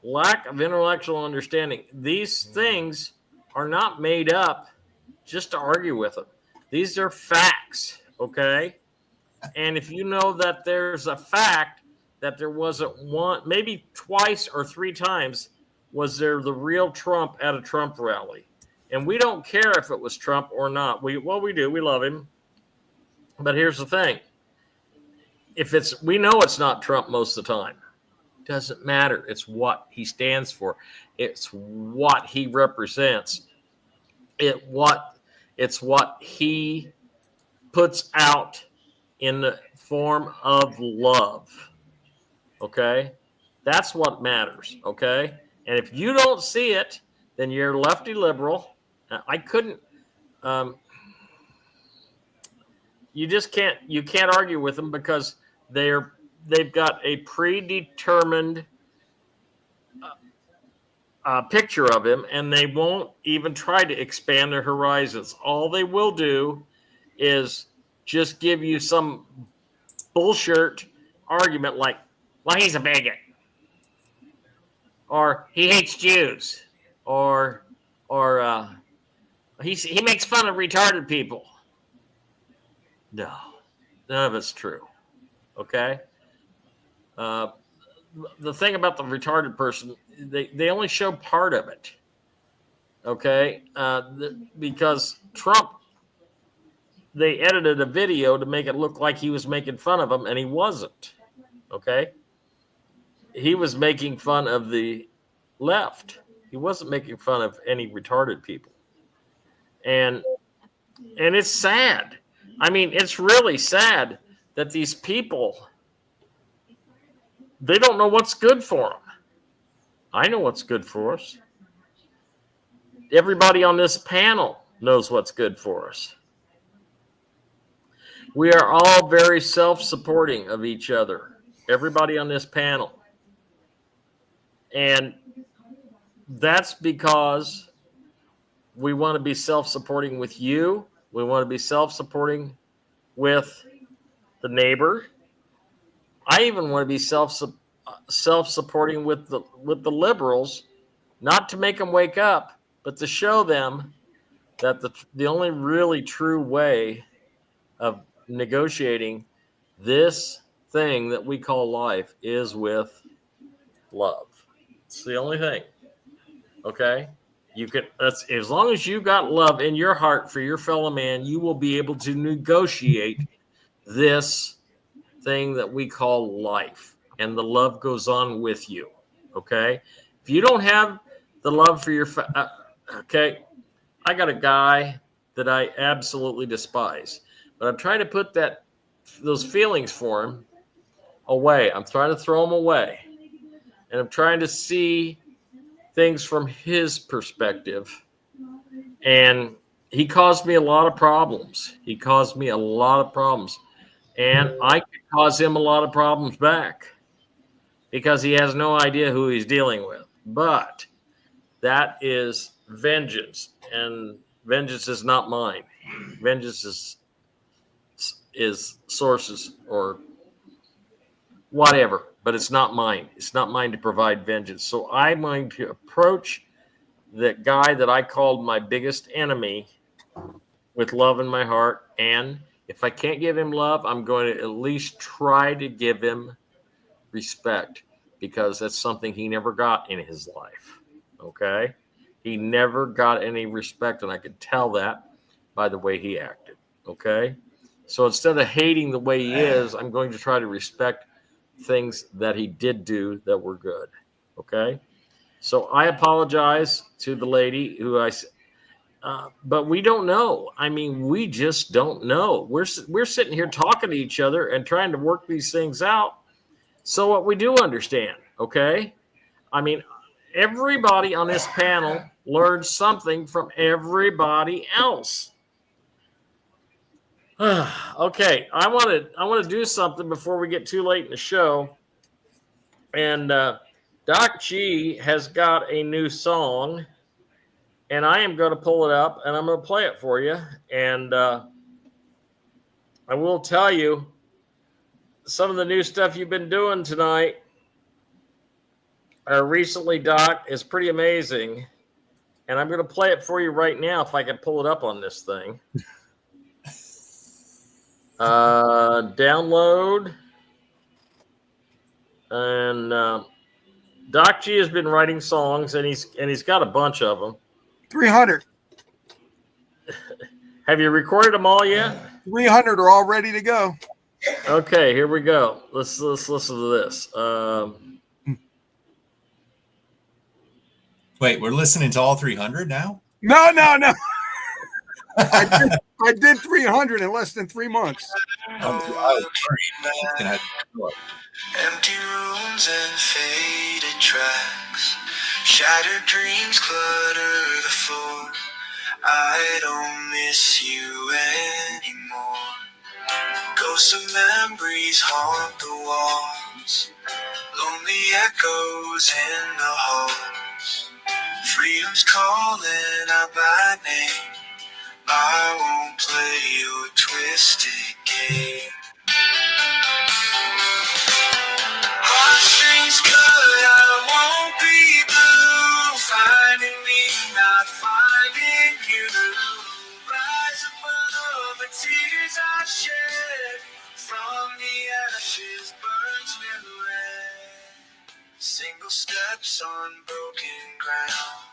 lack of intellectual understanding. These things are not made up just to argue with them. These are facts, okay? And if you know that there's a fact that there wasn't one, maybe twice or three times, was there the real Trump at a Trump rally. And we don't care if it was Trump or not. We do. We love him. But here's the thing. We know it's not Trump most of the time. Doesn't matter. It's what he stands for. It's what he represents. It's what he puts out in the form of love. Okay? That's what matters. Okay? And if you don't see it, then you're lefty liberal. I couldn't. You can't argue with them because they've got a predetermined picture of him, and they won't even try to expand their horizons. All they will do is just give you some bullshit argument like, well, he's a bigot, or he hates Jews, or he makes fun of retarded people. No, none of it's true. Okay? The thing about the retarded person, they only show part of it. Okay? Because Trump, they edited a video to make it look like he was making fun of him, and he wasn't. Okay? He was making fun of the left. He wasn't making fun of any retarded people. And it's sad. I mean, it's really sad that these people, they don't know what's good for them. I know what's good for us. Everybody on this panel knows what's good for us. We are all very self-supporting of each other. Everybody on this panel. And that's because we want to be self-supporting with you. We want to be self-supporting with the neighbor. I even want to be self-supporting with the liberals, not to make them wake up, but to show them that the only really true way of negotiating this thing that we call life is with love. It's the only thing. Okay? You can, that's, as long as you got love in your heart for your fellow man, you will be able to negotiate this thing that we call life, and the love goes on with you. Okay? If you don't have the love for your okay, I got a guy that I absolutely despise, but I'm trying to put those feelings for him away. I'm trying to throw them away, and I'm trying to see things from his perspective. And he caused me a lot of problems. And I could cause him a lot of problems back because he has no idea who he's dealing with. But that is vengeance, and vengeance is not mine. Vengeance is sources or whatever, but it's not mine. It's not mine to provide vengeance. So I'm going to approach that guy that I called my biggest enemy with love in my heart. And if I can't give him love, I'm going to at least try to give him respect, because that's something he never got in his life. Okay? He never got any respect, and I could tell that by the way he acted. Okay? So instead of hating the way he is, I'm going to try to respect things that he did do that were good. Okay? So I apologize to the lady who but we don't know. I mean, we just don't know. We're sitting here talking to each other and trying to work these things out. So what we do understand, okay? I mean, everybody on this panel learned something from everybody else. Okay, I want to do something before we get too late in the show. And Doc G has got a new song, and I am going to pull it up and I'm going to play it for you. And I will tell you some of the new stuff you've been doing tonight, or recently, Doc, is pretty amazing. And I'm going to play it for you right now if I can pull it up on this thing. Download. And Doc G has been writing songs, and he's got a bunch of them. 300. Have you recorded them all yet? 300 are all ready to go. Okay, here we go. Let's listen to this. Wait, we're listening to all 300 now? No. I did 300 in less than 3 months. Empty rooms and faded tracks, shattered dreams clutter the floor. I don't miss you anymore. Ghosts of memories haunt the walls, lonely echoes in the halls. Freedom's calling out by name. I won't play your twisted game. Heartstrings cut, I won't be blue. Finding me, not finding you. Rise above the tears I shed. From the ashes burns new red. Single steps on broken ground.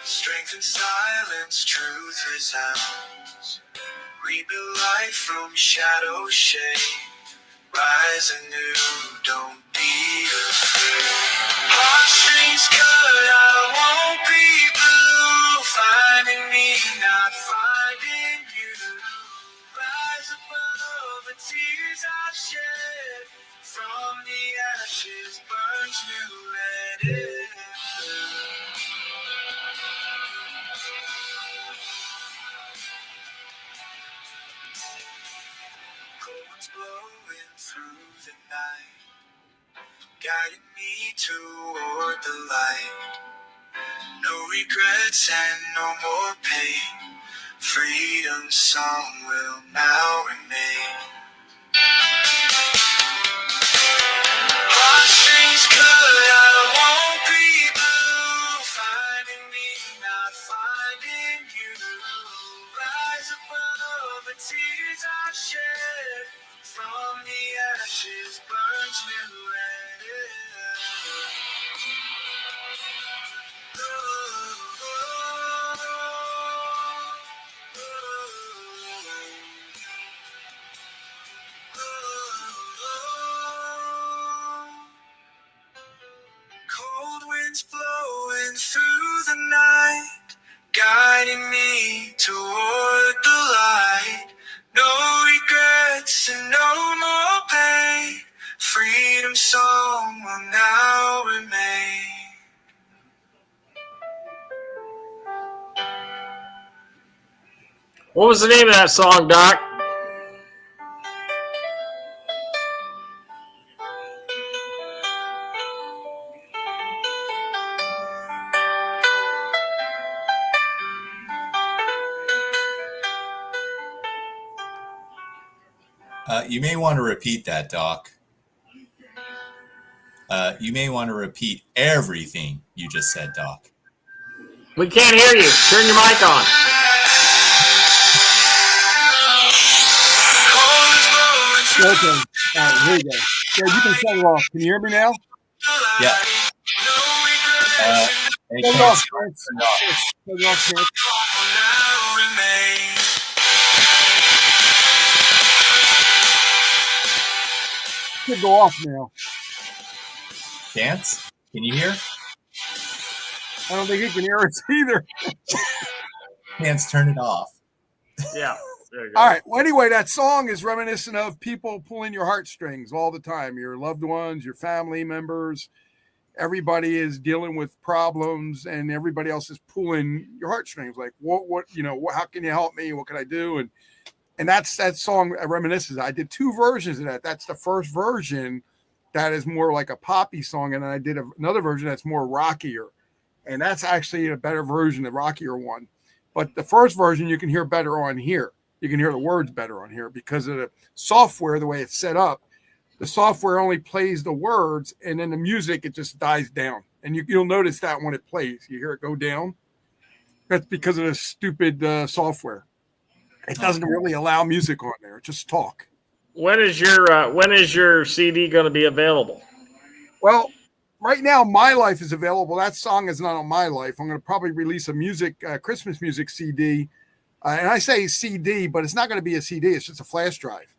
Strength in silence, truth resounds. Rebuild life from shadow shade. Rise anew, don't be afraid. Heartstrings cut, I won't be blue. Finding me, not finding you. Rise above the tears I've shed. From the ashes burns new red. winds blowing through the night, guiding me toward the light. No regrets and no more pain. Freedom's song will now remain. Heartstrings cut, I won't be blue. Finding me, not finding you. Rise above the tears I've shed. From the ashes burns new red. Cold winds blowing through the night, guiding me toward the light. No regrets and no more pain. Freedom song will now remain. What was the name of that song, Doc? You may want to repeat that, Doc. You may want to repeat everything you just said, Doc. We can't hear you. Turn your mic on. Okay. All right, here you go. Yeah, you can shut it off. Can you hear me now? Yeah. Shut it off, Chris. Shut it off, Chris. Should go off now. Dance? Can you hear? I don't think he can hear us either. Dance, turn it off. Yeah. There you go. All right. Well, anyway, that song is reminiscent of people pulling your heartstrings all the time. Your loved ones, your family members. Everybody is dealing with problems, and everybody else is pulling your heartstrings. Like, what, how can you help me? What can I do? And that's that song reminisces. I did two versions of that. That's the first version that is more like a poppy song, and then I did another version that's more rockier, and that's actually a better version, the rockier one. But the first version you can hear better on here. You can hear the words better on here because of the software, the way it's set up. The software only plays the words, and then the music, it just dies down. And you'll notice that when it plays, you hear it go down. That's because of the stupid software. It doesn't really allow music on there. It's just talk. When is your CD going to be available? Well, right now, My Life is available. That song is not on My Life. I'm going to probably release a Christmas music CD. And I say CD, but it's not going to be a CD. It's just a flash drive.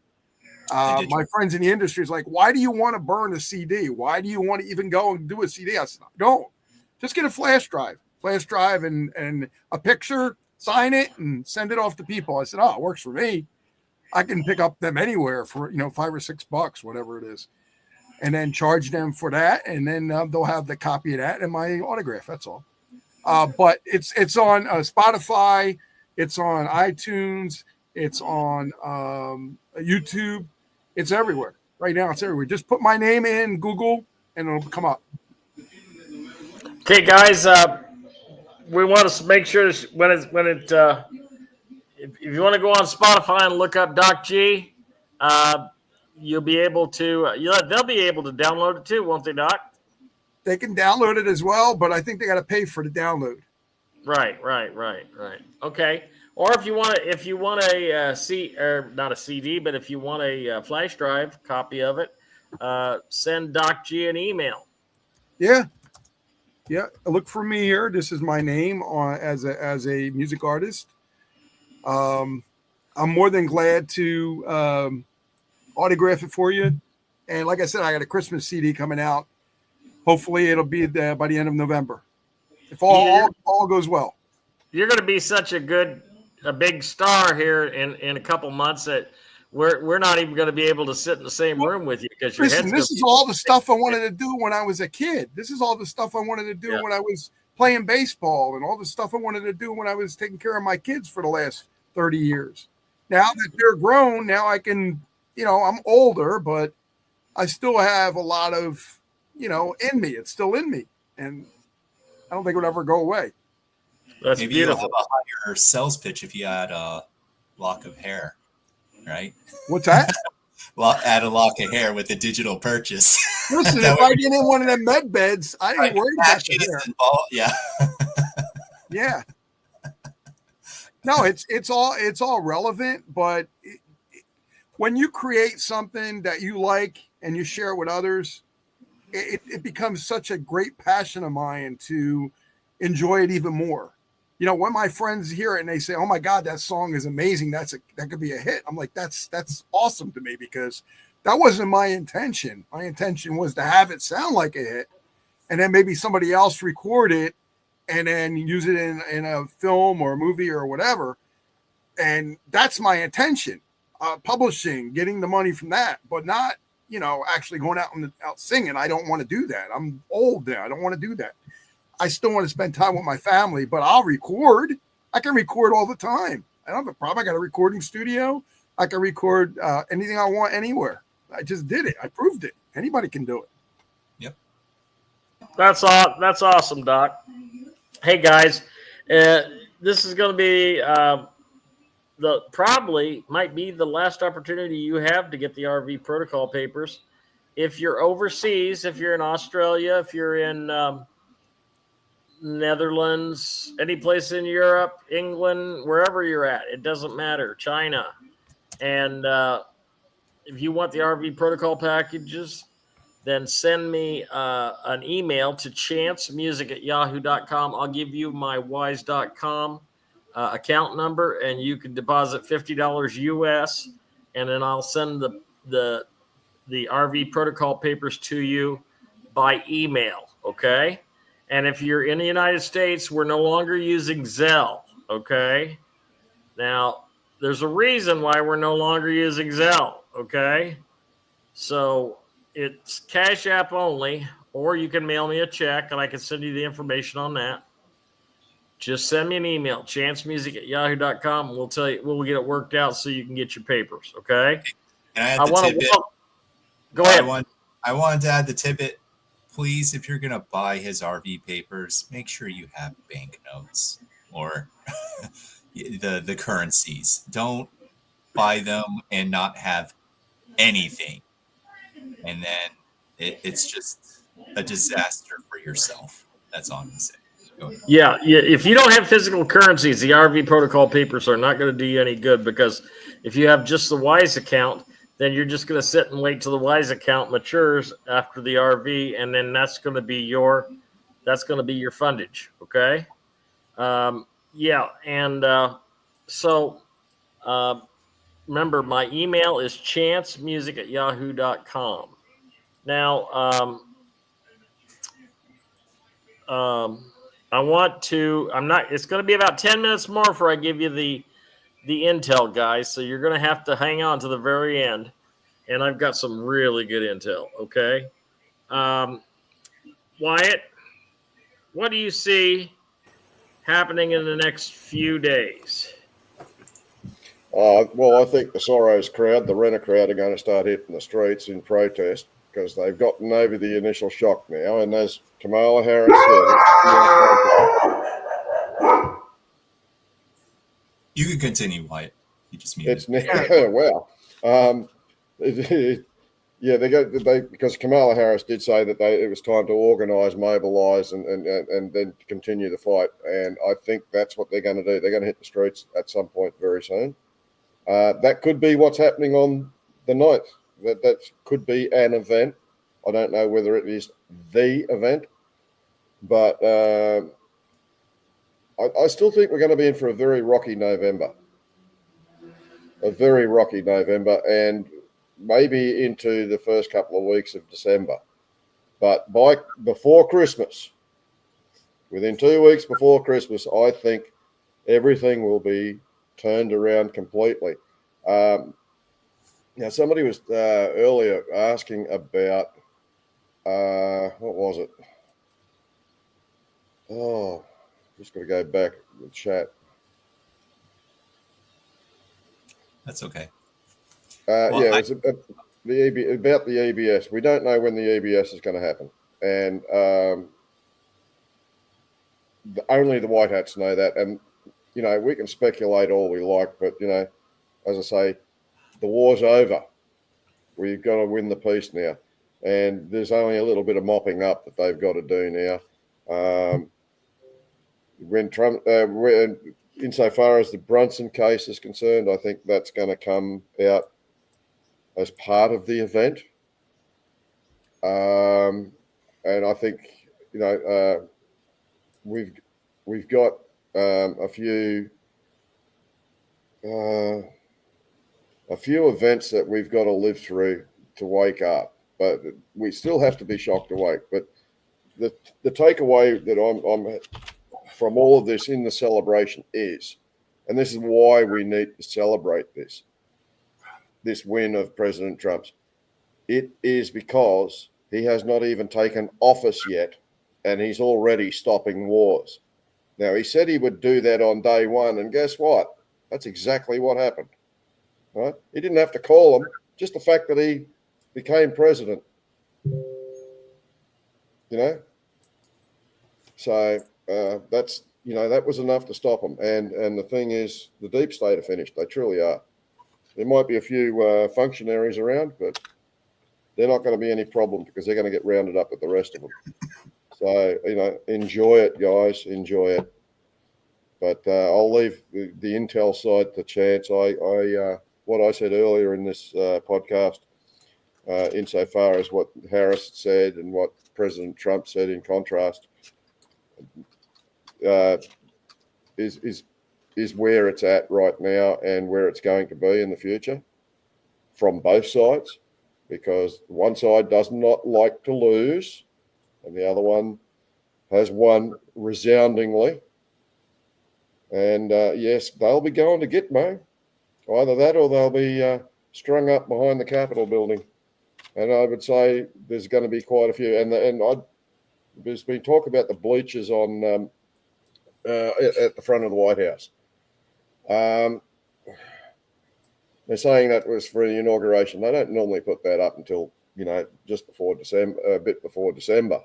My friends in the industry is like, why do you want to burn a CD? Why do you want to even go and do a CD? I said, don't. Just get a flash drive and a picture, sign it, and send it off to people. I said, oh, it works for me. I can pick up them anywhere for, $5 or $6, whatever it is, and then charge them for that. And then they'll have the copy of that and my autograph. That's all. But it's on Spotify. It's on iTunes. It's on YouTube. It's everywhere. Right now, it's everywhere. Just put my name in Google, and it'll come up. Okay, guys. We want to make sure if you want to go on Spotify and look up Doc G, you'll be able to. They'll be able to download it too, won't they, Doc? They can download it as well, but I think they got to pay for the download. Right. Okay. Or if you want a not a CD, but if you want a flash drive copy of it, send Doc G an email. Yeah. Look for me here. This is my name as a music artist. I'm more than glad to autograph it for you. And like I said, I got a Christmas CD coming out. Hopefully, it'll be there by the end of November, if all goes well. You're going to be such a big star here in a couple months that we're not even going to be able to sit in the same room with you because your head's this is all the stuff I wanted to do when I was a kid. This is all the stuff I wanted to do when I was playing baseball, and all the stuff I wanted to do when I was taking care of my kids for the last 30 years. Now that they're grown, now I can, I'm older, but I still have a lot of, in me. It's still in me. And I don't think it would ever go away. That's Maybe beautiful. you'll have a higher sales pitch if you add a lock of hair, right? What's that? Well, add a lock of hair with a digital purchase. Listen, That if would I be get in one of them med beds, I ain't worried about the action is hair. involved. Yeah. Yeah. No, it's all relevant, but when you create something that you like and you share it with others, it becomes such a great passion of mine to enjoy it even more. When my friends hear it and they say, "Oh my God, that song is amazing. That could be a hit." I'm like, that's awesome to me, because that wasn't my intention. My intention was to have it sound like a hit, and then maybe somebody else record it and then use it in a film or a movie or whatever. And that's my intention. Publishing, getting the money from that, but not, actually going out singing. I don't want to do that. I'm old now. I don't want to do that. I still want to spend time with my family, but I'll record. I can record all the time. I don't have a problem. I got a recording studio. I can record anything I want anywhere. I just did it. I proved it. Anybody can do it. Yep. That's awesome, Doc. Hey guys, this is going to be probably might be the last opportunity you have to get the RV protocol papers. If you're overseas, if you're in Australia, if you're in Netherlands, any place in Europe, England, wherever you're at, it doesn't matter. China, and if you want the RV protocol packages, then send me an email to chancemusic@yahoo.com. I'll give you my wise.com account number, and you can deposit $50 US, and then I'll send the RV protocol papers to you by email. Okay. And if you're in the United States, we're no longer using Zelle. Okay. Now, there's a reason why we're no longer using Zelle. Okay. So it's Cash App only, or you can mail me a check and I can send you the information on that. Just send me an email, chancemusic@yahoo.com. We'll tell you, we'll get it worked out so you can get your papers. Okay. Can I add I the want tidbit? to go ahead. I wanted to add the tidbit. Please, if you're going to buy his RV papers, make sure you have banknotes or the currencies. Don't buy them and not have anything. And then it's just a disaster for yourself. That's all I'm going to say. Go ahead. Yeah. If you don't have physical currencies, the RV protocol papers are not going to do you any good, because if you have just the Wise account, then you're just going to sit and wait till the Wise account matures after the RV, and then that's going to be your fundage. Okay. Yeah. And so remember, my email is chancemusic@yahoo.com. Now, it's going to be about 10 minutes more before I give you the intel, guys. So you're going to have to hang on to the very end. And I've got some really good intel. Okay. Wyatt, what do you see happening in the next few days? Well, I think the Soros crowd, the Renner crowd, are going to start hitting the streets in protest because they've gotten over the initial shock now. And as Kamala Harris said, You can continue, Wyatt. You just muted. it's wow. Yeah, because Kamala Harris did say that it was time to organise, mobilise, and then continue the fight. And I think that's what they're going to do. They're going to hit the streets at some point very soon. That could be what's happening on the 9th. That could be an event. I don't know whether it is the event, but I still think we're going to be in for a very rocky November. And maybe into the first couple of weeks of December. But before Christmas, within 2 weeks before Christmas, I think everything will be turned around completely. Now, somebody was earlier asking about, what was it? Oh, just got to go back to the chat. That's okay. Well, Yeah, it's about the EBS. We don't know when the EBS is going to happen, and only the white hats know that. And we can speculate all we like, but as I say, the war's over. We've got to win the peace now, and there's only a little bit of mopping up that they've got to do now. When Trump, insofar as the Brunson case is concerned, I think that's going to come out as part of the event. And I think we've got a few events that we've got to live through to wake up, but we still have to be shocked awake. But the takeaway that I'm from all of this in the celebration is, and this is why we need to celebrate this win of President Trump's. It is because he has not even taken office yet, and he's already stopping wars. Now, he said he would do that on day one, and guess what? That's exactly what happened. Right? He didn't have to call him, just the fact that he became president. So that's that was enough to stop him. And the thing is, the deep state are finished. They truly are. There might be a few functionaries around, but they're not going to be any problem because they're going to get rounded up with the rest of them. So, enjoy it, guys. Enjoy it. But I'll leave the intel side to Chance. What I said earlier in this podcast, insofar as what Harris said and what President Trump said in contrast, is where it's at right now and where it's going to be in the future from both sides, because one side does not like to lose and the other one has won resoundingly. And yes, they'll be going to Gitmo. Either that or they'll be strung up behind the Capitol building. And I would say there's going to be quite a few. There's been talk about the bleachers on at the front of the White House. They're saying that was for the inauguration. They don't normally put that up until, just before December, a bit before December.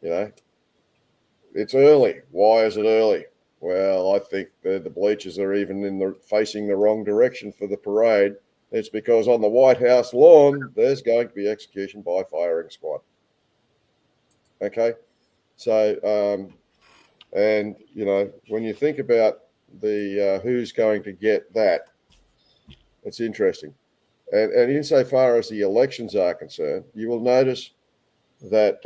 It's early. Why is it early? Well, I think the bleachers are even facing the wrong direction for the parade. It's because on the White House lawn, there's going to be execution by firing squad. Okay? So, and, when you think about the who's going to get that, it's interesting. And insofar as the elections are concerned, you will notice that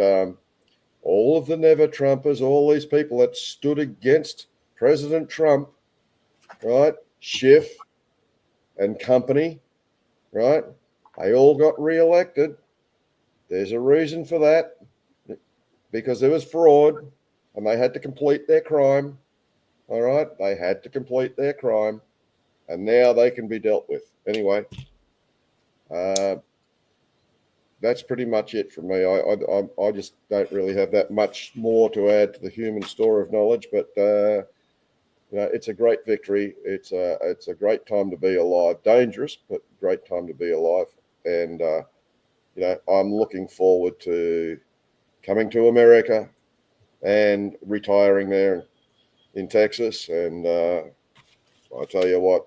all of the never-Trumpers, all these people that stood against President Trump, right, Schiff and company, right, they all got re-elected. There's a reason for that, because there was fraud and they had to complete their crime. All right, they had to complete their crime, and now they can be dealt with. Anyway, that's pretty much it for me. I just don't really have that much more to add to the human store of knowledge, but it's a great victory. It's a great time to be alive. Dangerous, but great time to be alive. And I'm looking forward to coming to America and retiring there in Texas. And I tell you what,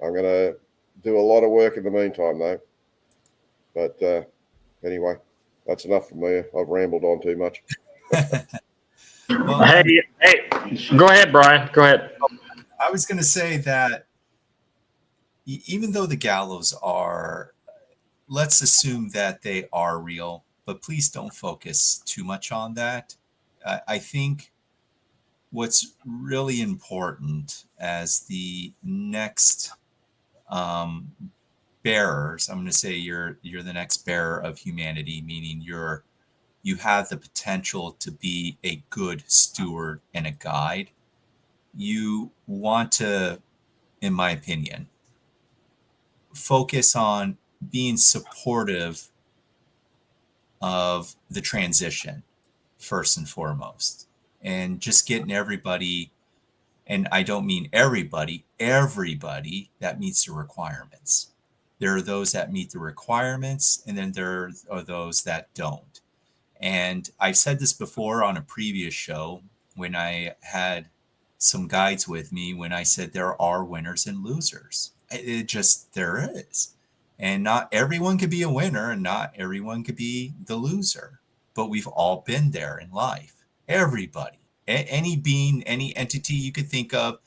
I'm going to do a lot of work in the meantime, though. But anyway, that's enough for me. I've rambled on too much. Well, Hey, go ahead, Brian. Go ahead. I was going to say that even though the gallows are, let's assume that they are real, but please don't focus too much on that. I think what's really important as the next bearers, I'm going to say you're the next bearer of humanity, meaning you have the potential to be a good steward and a guide. You want to, in my opinion, focus on being supportive of the transition first and foremost, and just getting everybody, and I don't mean everybody that meets the requirements. There are those that meet the requirements, and then there are those that don't. And I've said this before on a previous show when I had some guides with me, when I said there are winners and losers. It just, there is. And not everyone could be a winner and not everyone could be the loser. But we've all been there in life. Everybody. Any being, any entity you could think of,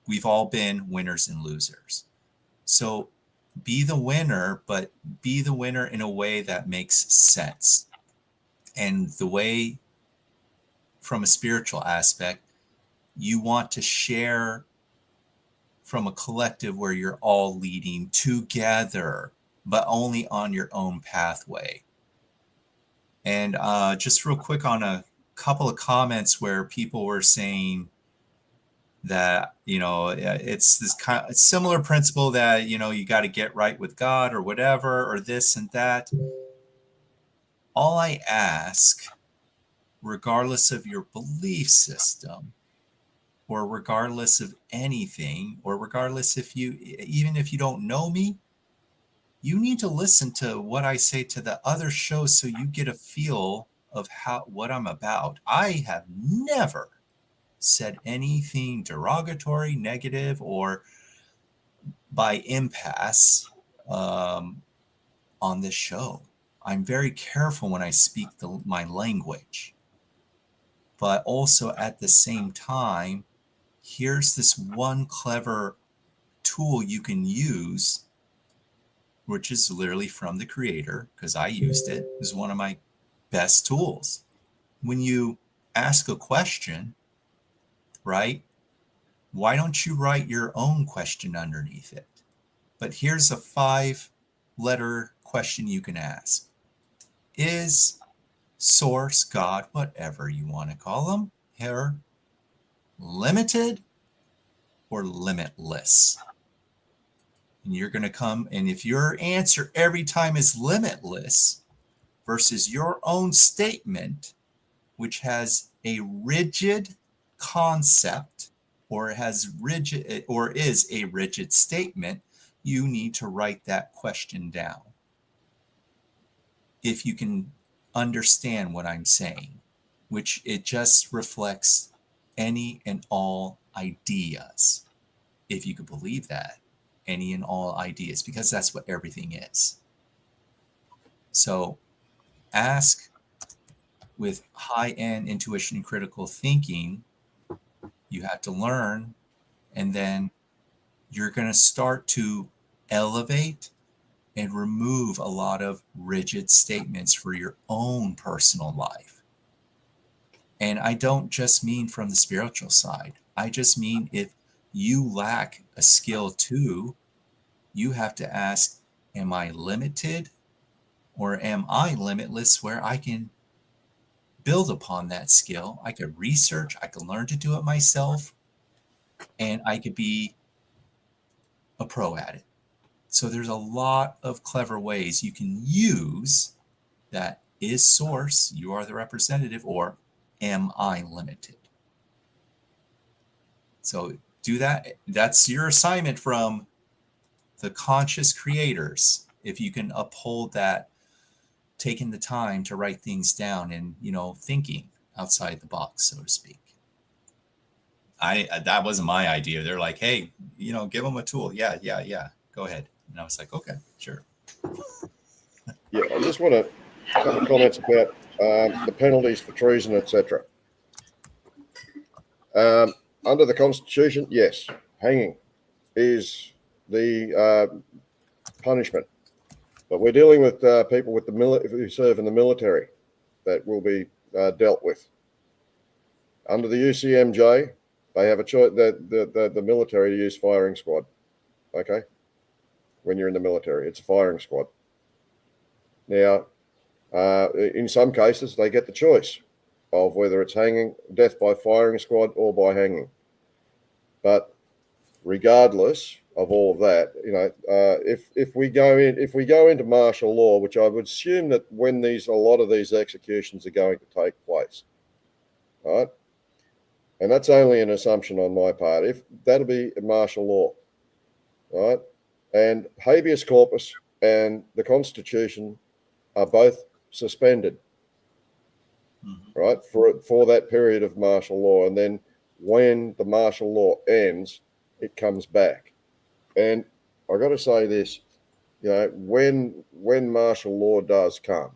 we've all been winners and losers. So be the winner, but be the winner in a way that makes sense. And the way, from a spiritual aspect, you want to share from a collective where you're all leading together, but only on your own pathway. And just real quick on a couple of comments where people were saying that, it's this kind of similar principle that, you got to get right with God or whatever, or this and that. All I ask, regardless of your belief system, or regardless of anything, or regardless even if you don't know me, you need to listen to what I say to the other shows so you get a feel of what I'm about. I have never said anything derogatory, negative, or by impasse on this show. I'm very careful when I speak my language. But also at the same time, here's this one clever tool you can use, which is literally from the creator, because I used it. It was one of my best tools. When you ask a question, right, why don't you write your own question underneath it? But here's a 5-letter question you can ask. Is Source, God, whatever you want to call them, here, limited or limitless? And you're going to come, and if your answer every time is limitless versus your own statement, which has a rigid concept or is a rigid statement, you need to write that question down. If you can understand what I'm saying, which it just reflects any and all ideas. If you could believe that, any and all ideas, because that's what everything is. So ask with high-end intuition and critical thinking. You have to learn, and then you're going to start to elevate and remove a lot of rigid statements for your own personal life. And I don't just mean from the spiritual side. I just mean if you lack a skill too, you have to ask, am I limited or am I limitless, where I can build upon that skill? I could research, I could learn to do it myself, and I could be a pro at it. So there's a lot of clever ways you can use that. Is Source, you are the representative, or am I limited? So do that. That's your assignment from the conscious creators. If you can uphold that, taking the time to write things down and, thinking outside the box, so to speak. That wasn't my idea. They're like, hey, give them a tool. Yeah. Go ahead. And I was like, okay, sure. Yeah, I just want a couple of comments about the penalties for treason, etc. Under the Constitution, yes, hanging is the punishment. But we're dealing with people with who serve in the military that will be dealt with. Under the UCMJ, they have a choice. The military to use firing squad. Okay, when you're in the military, it's a firing squad. Now, in some cases, they get the choice of whether it's hanging, death by firing squad, or by hanging. But regardless of all of that, if we go into martial law, which I would assume that when a lot of these executions are going to take place, right? And that's only an assumption on my part. If that'll be martial law, right? And habeas corpus and the Constitution are both suspended, right, for that period of martial law. And then when the martial law ends, it comes back. And I got to say this, you know, when martial law does come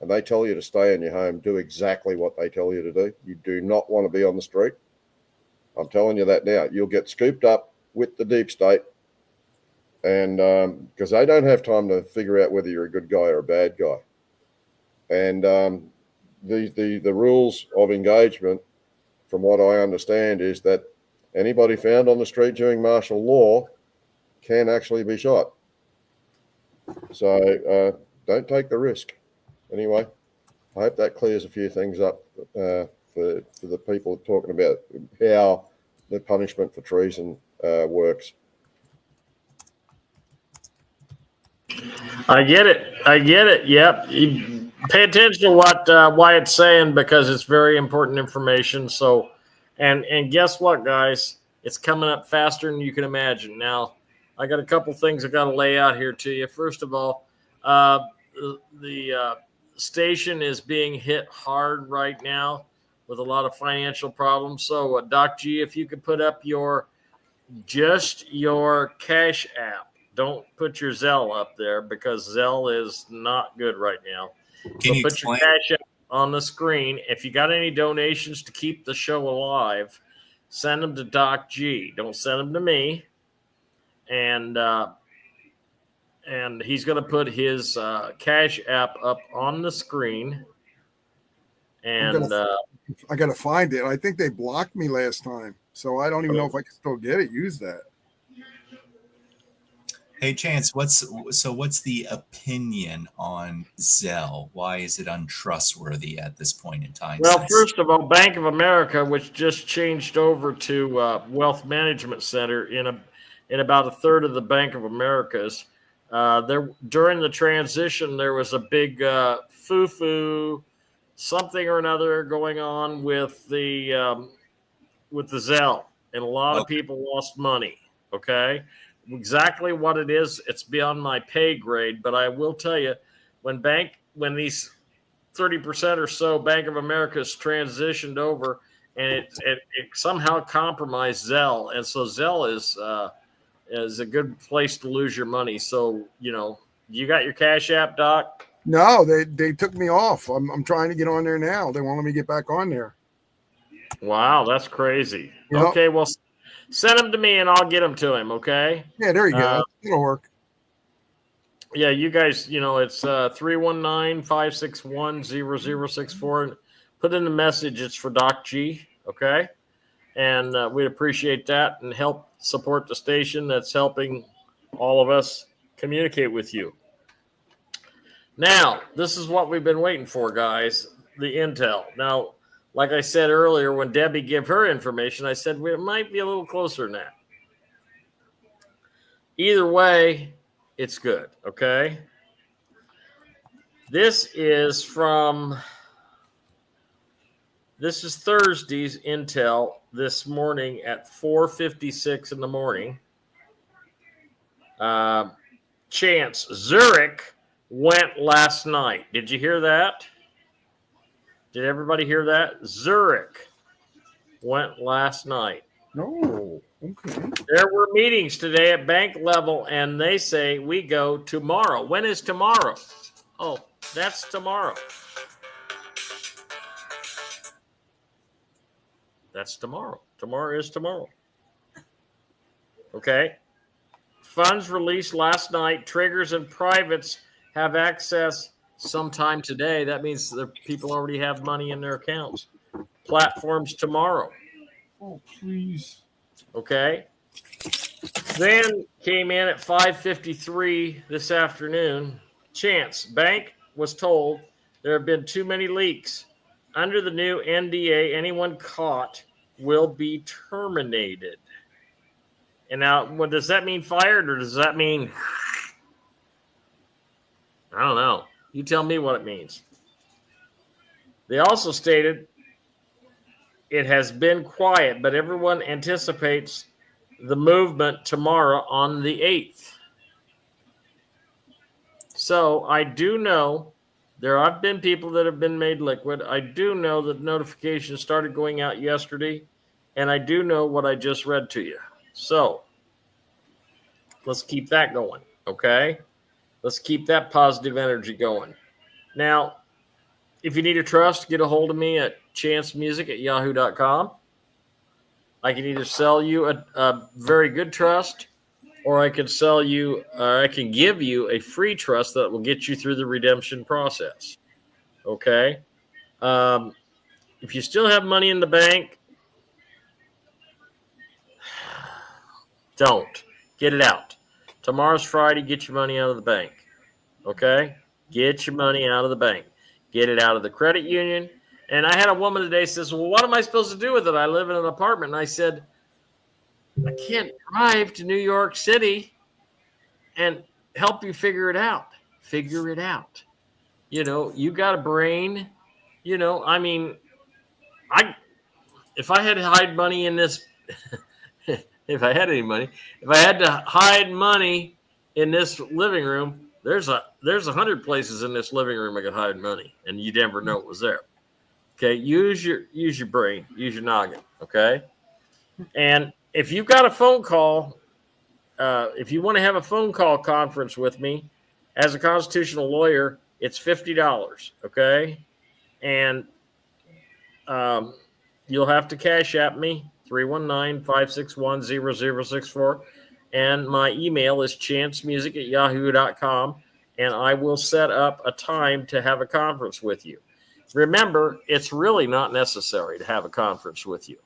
and they tell you to stay in your home, do exactly what they tell you to do. You do not want to be on the street. I'm telling you that now. You'll get scooped up with the deep state, and because they don't have time to figure out whether you're a good guy or a bad guy. And the rules of engagement, from what I understand, is that anybody found on the street during martial law can actually be shot. So don't take the risk. Anyway, I hope that clears a few things up for the people talking about how the punishment for treason works. I get it. Yep. You pay attention to what Wyatt's saying, because it's very important information. So, and guess what, guys? It's coming up faster than you can imagine. Now, I got a couple things I got to lay out here to you. First of all, the station is being hit hard right now with a lot of financial problems. So, Doc G, if you could put up your Cash App. Don't put your Zelle up there, because Zelle is not good right now. Can you put explain? your Cash App on the screen. If you got any donations to keep the show alive, send them to Doc G. Don't send them to me. And he's going to put his Cash App up on the screen. And I got to find it. I think they blocked me last time, so I don't even know if I can still get it. Use that. Hey, Chance, what's the opinion on Zelle? Why is it untrustworthy at this point in time? Well, first of all, Bank of America, which just changed over to Wealth Management Center in about a third of the Bank of Americas, during the transition, there was a big foo-foo, something or another going on with the Zelle, and a lot of people lost money. Okay. Exactly what it is, it's beyond my pay grade, but I will tell you, when these 30% or so Bank of America's transitioned over, and it somehow compromised Zelle, and so Zelle is a good place to lose your money. So, you got your Cash App, Doc? No, they took me off. I'm trying to get on there now. They won't let me get back on there. Wow, that's crazy. Yep. Okay, well, send them to me and I'll get them to him, okay? Yeah, there you go. It'll work. Yeah, you guys, it's 319-561-0064. Put in the message. It's for Doc G, okay? And we'd appreciate that and help support the station that's helping all of us communicate with you. Now, this is what we've been waiting for, guys, the intel. Now, like I said earlier, when Debbie gave her information, I said we might be a little closer than that. Either way, it's good, okay? This is Thursday's intel this morning at 4:56 in the morning. Chance, Zurich went last night. Did you hear that? Did everybody hear that? Zurich went last night. No. Okay. There were meetings today at bank level, and they say we go tomorrow. When is tomorrow? Oh, that's tomorrow. That's tomorrow. Tomorrow is tomorrow. Okay. Funds released last night. Triggers and privates have access sometime today. That means the people already have money in their accounts. Platforms tomorrow. Oh, please. Okay. Then came in at 5:53 this afternoon. Chance, bank was told there have been too many leaks. Under the new NDA, anyone caught will be terminated. And now, what does that mean, fired, or does that mean, I don't know. You tell me what it means. They also stated it has been quiet, but everyone anticipates the movement tomorrow on the 8th. So I do know there have been people that have been made liquid. I do know that notifications started going out yesterday, and I do know what I just read to you. So let's keep that going, okay? Let's keep that positive energy going. Now, if you need a trust, get a hold of me at chancemusic@yahoo.com. I can either sell you a very good trust, or I can sell you, or I can give you a free trust that will get you through the redemption process. Okay. If you still have money in the bank, don't get it out. Tomorrow's Friday. Get your money out of the bank. Okay. Get your money out of the bank. Get it out of the credit union. And I had a woman today says, well, what am I supposed to do with it? I live in an apartment. And I said, I can't drive to New York City and help you figure it out. Figure it out. You know, you got a brain. You know, I mean, if I had to hide money in this, if I had any money, if I had to hide money in this living room, there's 100 places in this living room I could hide money, and you never know it was there. Okay, use your brain, use your noggin. Okay, and if you've got a phone call, if you want to have a phone call conference with me as a constitutional lawyer, it's $50. Okay, and you'll have to cash app me 319-561-0064, and my email is chancemusic@yahoo.com, and I will set up a time to have a conference with you. Remember, it's really not necessary to have a conference with you.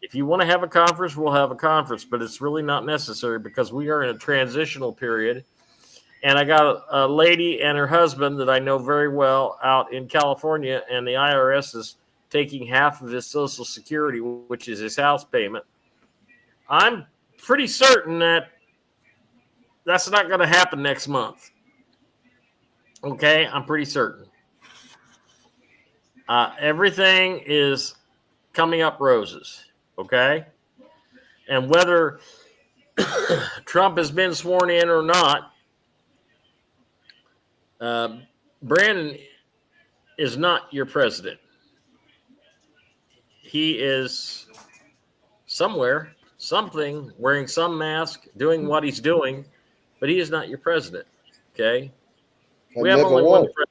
If you want to have a conference, we'll have a conference, but it's really not necessary because we are in a transitional period. And I got a lady and her husband that I know very well out in California, and the IRS is taking half of his Social Security, which is his house payment. I'm pretty certain that that's not going to happen next month. Okay, I'm pretty certain. Everything is coming up roses. Okay, and whether Trump has been sworn in or not, Brandon is not your president. He is somewhere, something, wearing some mask, doing what he's doing, but he is not your president. Okay, we have only one president.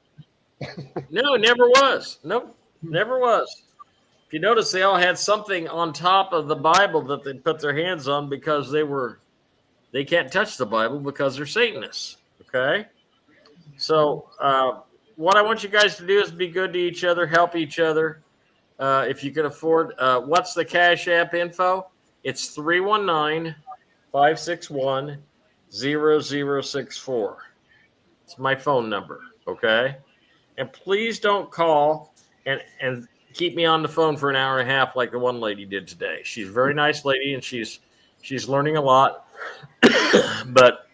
No, never was. Nope, never was. If you notice, they all had something on top of the Bible that they put their hands on because they can't touch the Bible because they're Satanists. Okay, so what I want you guys to do is be good to each other, help each other. If you can afford, what's the Cash App info? It's 319-561-0064. It's my phone number, okay? And please don't call and keep me on the phone for an hour and a half like the one lady did today. She's a very nice lady, and she's learning a lot. But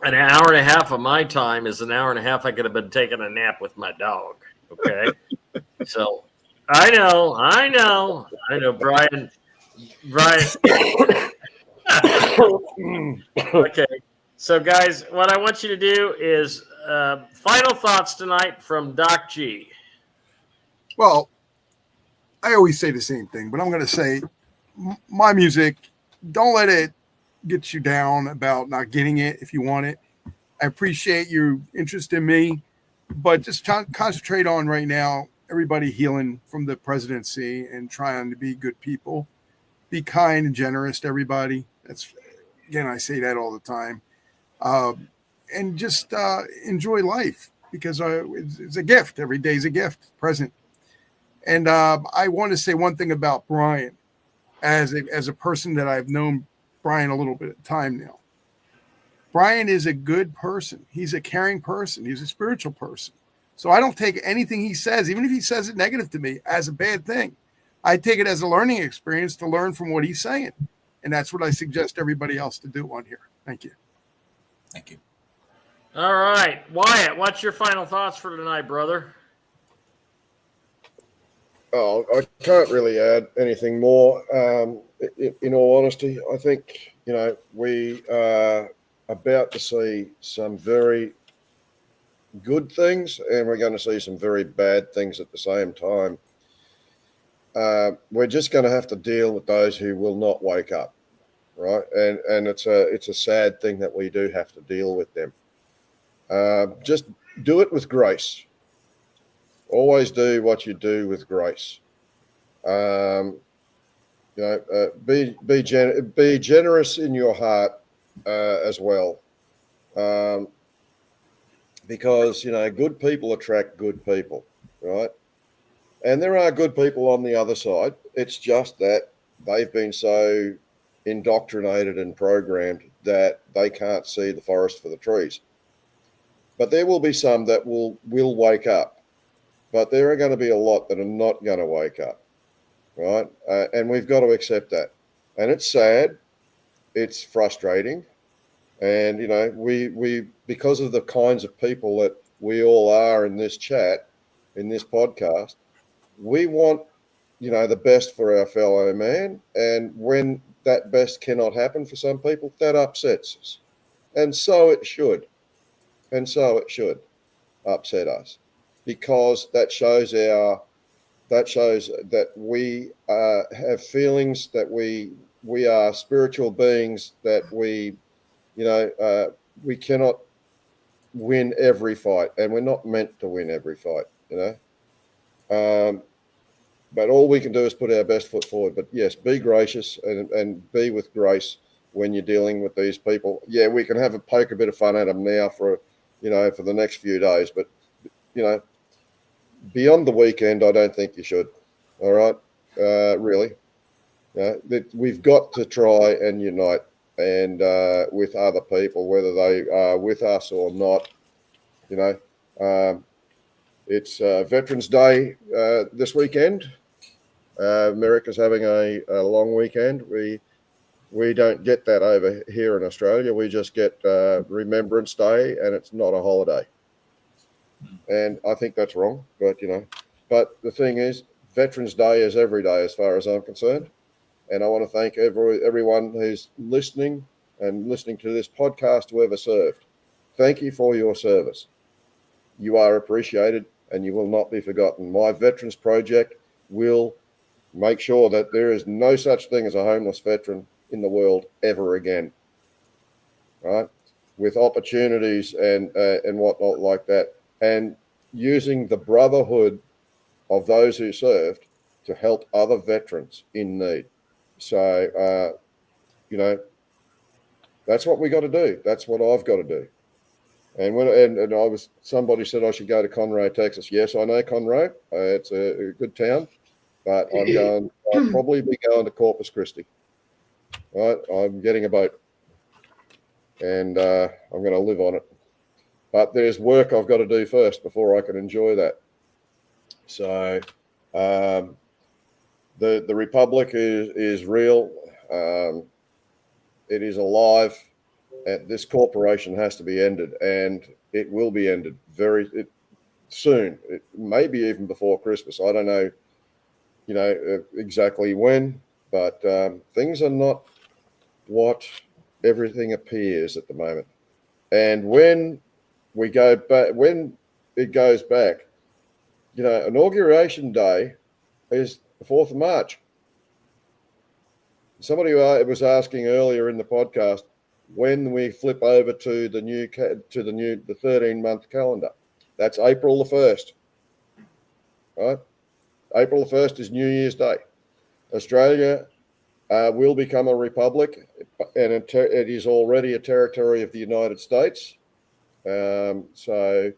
an hour and a half of my time is an hour and a half I could have been taking a nap with my dog, okay? So I know, Brian. Okay, so guys, what I want you to do is final thoughts tonight from Doc G. Well, I always say the same thing, but I'm going to say my music, don't let it get you down about not getting it if you want it. I appreciate your interest in me, but just concentrate on right now everybody healing from the presidency and trying to be good people. Be kind and generous to everybody. That's, again, I say that all the time. And just enjoy life because it's a gift. Every day is a gift, present. And I want to say one thing about Brian as a person that I've known Brian a little bit of time now. Brian is a good person. He's a caring person. He's a spiritual person. So I don't take anything he says, even if he says it negative to me, as a bad thing. I take it as a learning experience to learn from what he's saying. And that's what I suggest everybody else to do on here. Thank you. Thank you. All right. Wyatt, what's your final thoughts for tonight, brother? Oh, I can't really add anything more. In all honesty, I think, we are about to see some very good things, and we're going to see some very bad things at the same time. We're just going to have to deal with those who will not wake up, right? And it's a sad thing that we do have to deal with them. Just do it with grace. Always do what you do with grace. Be generous in your heart as well, because good people attract good people, right? And there are good people on the other side. It's just that they've been so indoctrinated and programmed that they can't see the forest for the trees. But there will be some that will wake up. But there are going to be a lot that are not going to wake up, right? And we've got to accept that. And it's sad. It's frustrating. And, we because of the kinds of people that we all are in this chat, in this podcast, we want, the best for our fellow man. And when that best cannot happen for some people, that upsets us. And so it should. And so it should upset us, because that shows that we have feelings, that we are spiritual beings, that we cannot win every fight, and we're not meant to win every fight, but all we can do is put our best foot forward. But yes, be gracious and be with grace when you're dealing with these people. Yeah, we can poke a bit of fun at them now for the next few days, but beyond the weekend, I don't think you should. All right, really, we've got to try and unite and with other people, whether they are with us or not. It's Veterans Day this weekend. America's having a long weekend. We don't get that over here in Australia. We just get Remembrance Day, and it's not a holiday. And I think that's wrong. But the thing is, Veterans Day is every day as far as I'm concerned. And I want to thank everyone who's listening to this podcast, whoever served. Thank you for your service. You are appreciated, and you will not be forgotten. My Veterans Project will make sure that there is no such thing as a homeless veteran in the world ever again, right? With opportunities and whatnot like that, and using the brotherhood of those who served to help other veterans in need. So, that's what we got to do. That's what I've got to do. And somebody said I should go to Conroe, Texas. Yes, I know Conroe. It's a good town, but I'll probably be going to Corpus Christi. Right, I'm getting a boat, and I'm going to live on it. But there's work I've got to do first before I can enjoy that. So, the Republic is real. It is alive. And this corporation has to be ended, and it will be ended very soon. It maybe even before Christmas. I don't know, exactly when, but things are not what everything appears at the moment. And when we go back, when it goes back, Inauguration Day is the 4th of March. Somebody was asking earlier in the podcast, when we flip over to the 13-month calendar, that's April the 1st, right? April the 1st is New Year's Day. Australia will become a republic, and it is already a territory of the United States. So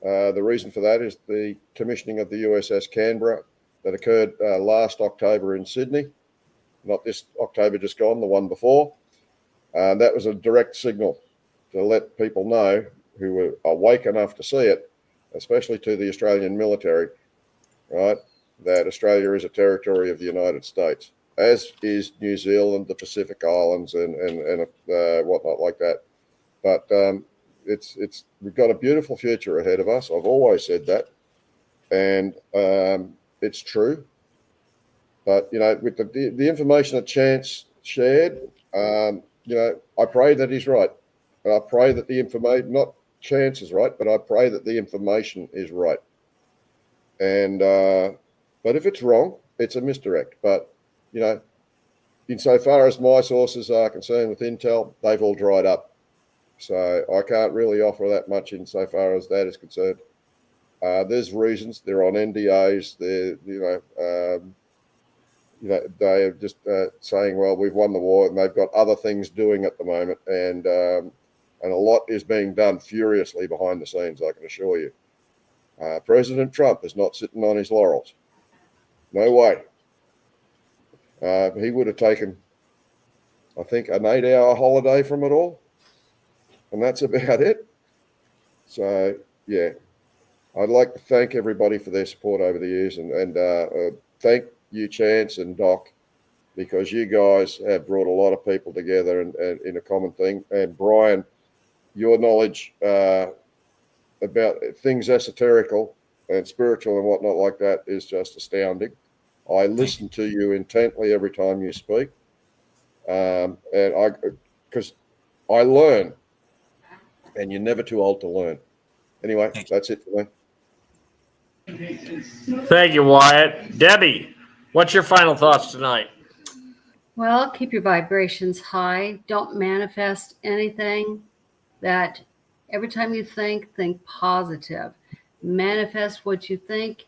the reason for that is the commissioning of the USS Canberra that occurred last October in Sydney. Not this October just gone, the one before. That was a direct signal to let people know who were awake enough to see it, especially to the Australian military, right, that Australia is a territory of the United States, as is New Zealand, the Pacific Islands, and whatnot like that. But we've got a beautiful future ahead of us. I've always said that, and it's true. But with the information that Chance shared, I pray that he's right. And I pray that the information, not chance is right, but I pray that the information is right. And but if it's wrong, it's a misdirect. But you know, insofar as my sources are concerned with intel, they've all dried up. So I can't really offer that much insofar as that is concerned. There's reasons. They're on NDAs. They are just saying, well, we've won the war, and they've got other things doing at the moment, and a lot is being done furiously behind the scenes, I can assure you. President Trump is not sitting on his laurels. No way. He would have taken, I think, an 8-hour holiday from it all, and that's about it. So, yeah, I'd like to thank everybody for their support over the years, and thank you, Chance and Doc, because you guys have brought a lot of people together and in a common thing. And Brian, your knowledge about things esoterical and spiritual and whatnot like that is just astounding. I listen to you intently every time you speak, because I learn, and you're never too old to learn. Anyway, that's it for me. Thank you, Wyatt. Debbie, what's your final thoughts tonight? Well, keep your vibrations high. Don't manifest anything that every time you think positive. Manifest what you think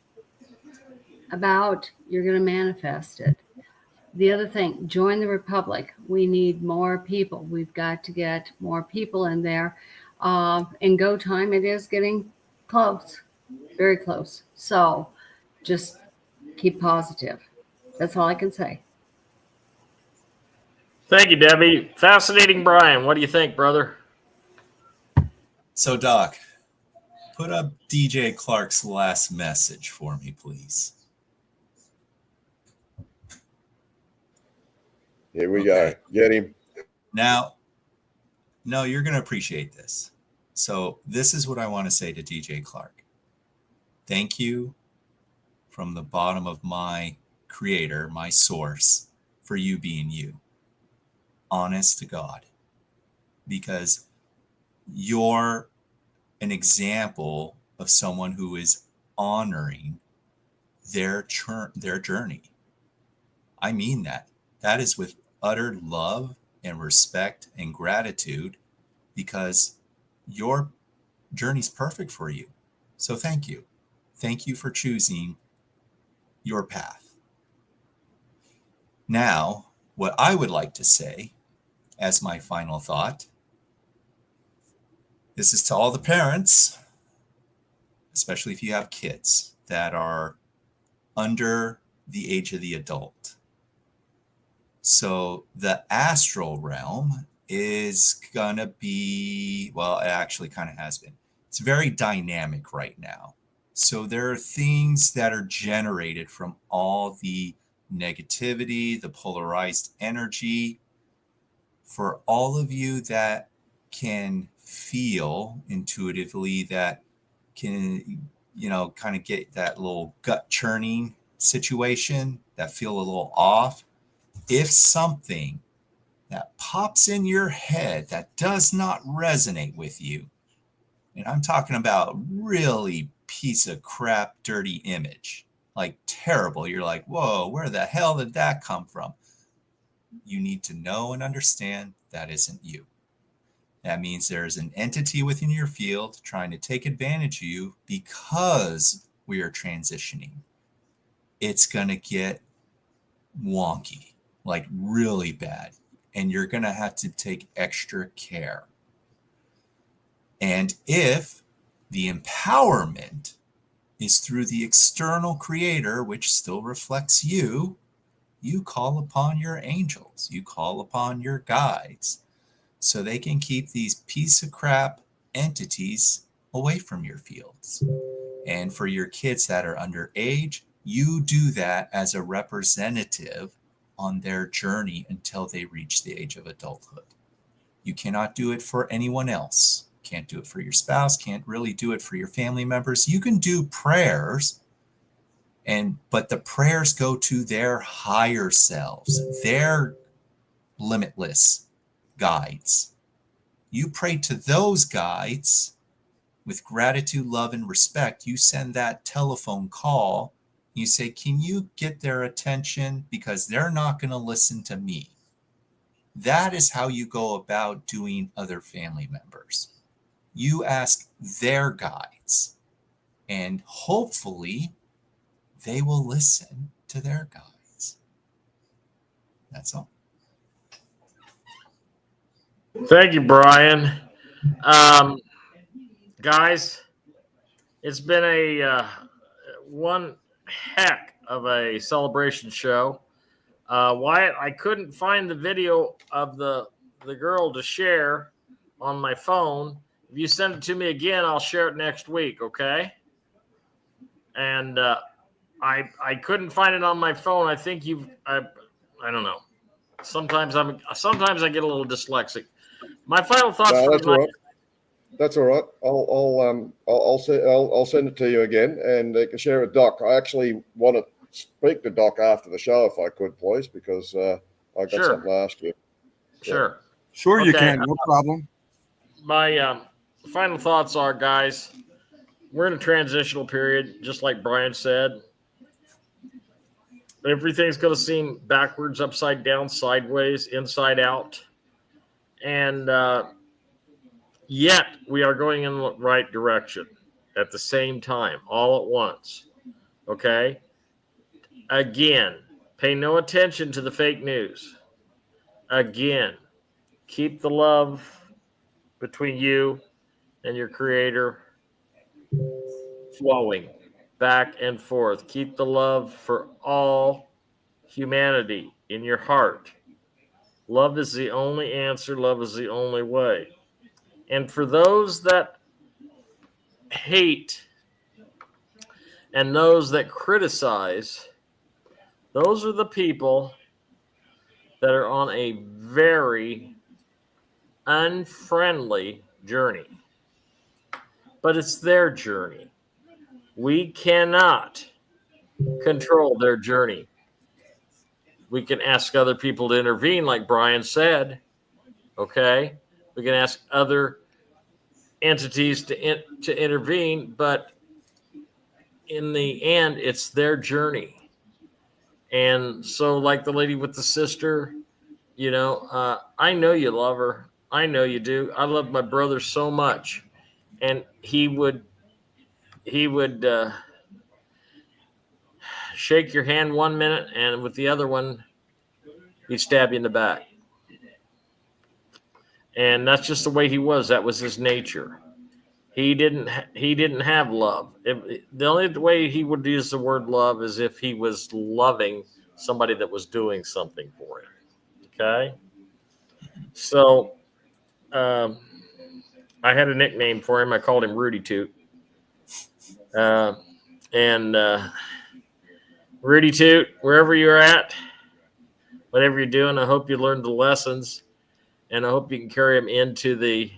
about, you're going to manifest it. The other thing, join the Republic. We need more people. We've got to get more people in there. In go time, it is getting close, very close. So just keep positive. That's all I can say. Thank you, Debbie. Fascinating Brian. What do you think, brother? So, Doc, put up DJ Clark's last message for me, please. Here we go. Get him. Now, no, you're going to appreciate this. So this is what I want to say to DJ Clark. Thank you from the bottom of my creator, my source, for you being you. Honest to God. Because you're an example of someone who is honoring their journey. I mean that. That is with utter love and respect and gratitude, because your journey's perfect for you. So thank you. Thank you for choosing your path. Now, what I would like to say as my final thought, this is to all the parents, especially if you have kids that are under the age of the adult. So the astral realm is going to be, well, it actually kind of has been. It's very dynamic right now. So there are things that are generated from all the negativity, the polarized energy. For all of you that can feel intuitively, that can, kind of get that little gut churning situation, that feel a little off. If something that pops in your head that does not resonate with you, and I'm talking about really piece of crap, dirty image, like terrible, you're like, whoa, where the hell did that come from? You need to know and understand that isn't you. That means there's an entity within your field trying to take advantage of you because we are transitioning. It's going to get wonky, like really bad. And you're going to have to take extra care. And if the empowerment is through the external creator, which still reflects you, you call upon your angels, you call upon your guides, so they can keep these piece of crap entities away from your fields. And for your kids that are underage, you do that as a representative on their journey until they reach the age of adulthood. You cannot do it for anyone else. Can't do it for your spouse, can't really do it for your family members. You can do prayers, but the prayers go to their higher selves, their limitless guides. You pray to those guides with gratitude, love, and respect. You send that telephone call. You say, can you get their attention? Because they're not going to listen to me. That is how you go about doing other family members. You ask their guides, and hopefully they will listen to their guides. That's all. Thank you, Brian. Guys, it's been a one heck of a celebration show. Wyatt, I couldn't find the video of the girl to share on my phone. If you send it to me again, I'll share it next week, okay? And I couldn't find it on my phone. I think I don't know. Sometimes I get a little dyslexic. My final thoughts No, for that's tonight. all right. That's all right. I'll send it to you again, and you can share with Doc. I actually want to speak to Doc after the show, if I could, please, because I got Sure. something to ask you. Sure. Sure, you Okay, can. No problem. My final thoughts are, guys, we're in a transitional period, just like Brian said. Everything's going to seem backwards, upside down, sideways, inside out. And yet we are going in the right direction at the same time, all at once. Okay? Again, pay no attention to the fake news. Again, keep the love between you and your creator flowing back and forth. Keep the love for all humanity in your heart. Love is the only answer. Love is the only way. And for those that hate and those that criticize, those are the people that are on a very unfriendly journey. But it's their journey. We cannot control their journey. We can ask other people to intervene, like Brian said. Okay? We can ask other entities to intervene, but in the end, it's their journey. And so, like the lady with the sister, I know you love her. I know you do. I love my brother so much, and he would shake your hand 1 minute, and with the other one, he'd stab you in the back. And that's just the way he was. That was his nature. He didn't have love. The only way he would use the word love is if he was loving somebody that was doing something for him. Okay? So I had a nickname for him. I called him Rudy Toot. And Rudy Toot, wherever you're at, whatever you're doing, I hope you learned the lessons. And I hope you can carry them into the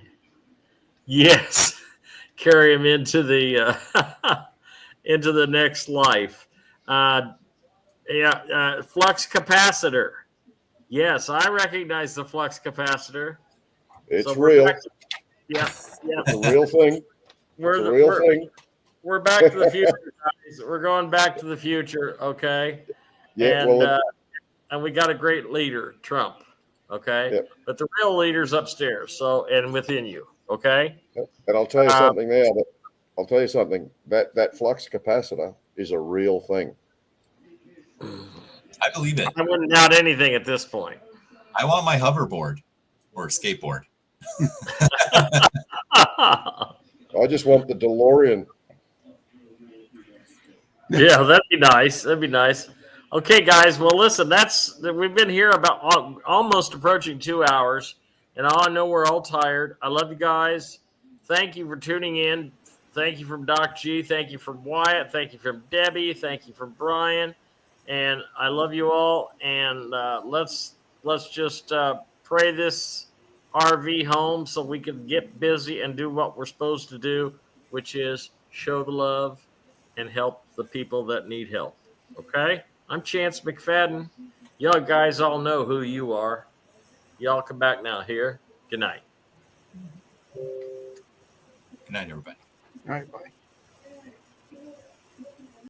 into the next life. Flux capacitor. Yes, I recognize the flux capacitor. It's So real. It's a real thing. It's a real thing. We're back to the future, guys. We're going back to the future, okay? Yeah, and we got a great leader, Trump, okay? Yep. But the real leader's upstairs, and within you, okay? And I'll tell you something now. I'll tell you something. That flux capacitor is a real thing. I believe it. I wouldn't doubt anything at this point. I want my hoverboard or skateboard. I just want the DeLorean. Yeah, that'd be nice. That'd be nice. Okay, guys. Well, listen, we've been here about almost approaching 2 hours, and I know we're all tired. I love you guys. Thank you for tuning in. Thank you from Doc G. Thank you from Wyatt. Thank you from Debbie. Thank you from Brian. And I love you all. And let's just pray this RV home so we can get busy and do what we're supposed to do, which is show the love and help the people that need help. Okay? I'm Chance McFadden. Y'all guys all know who you are. Y'all come back now here. Good night. Good night, everybody. All right, bye.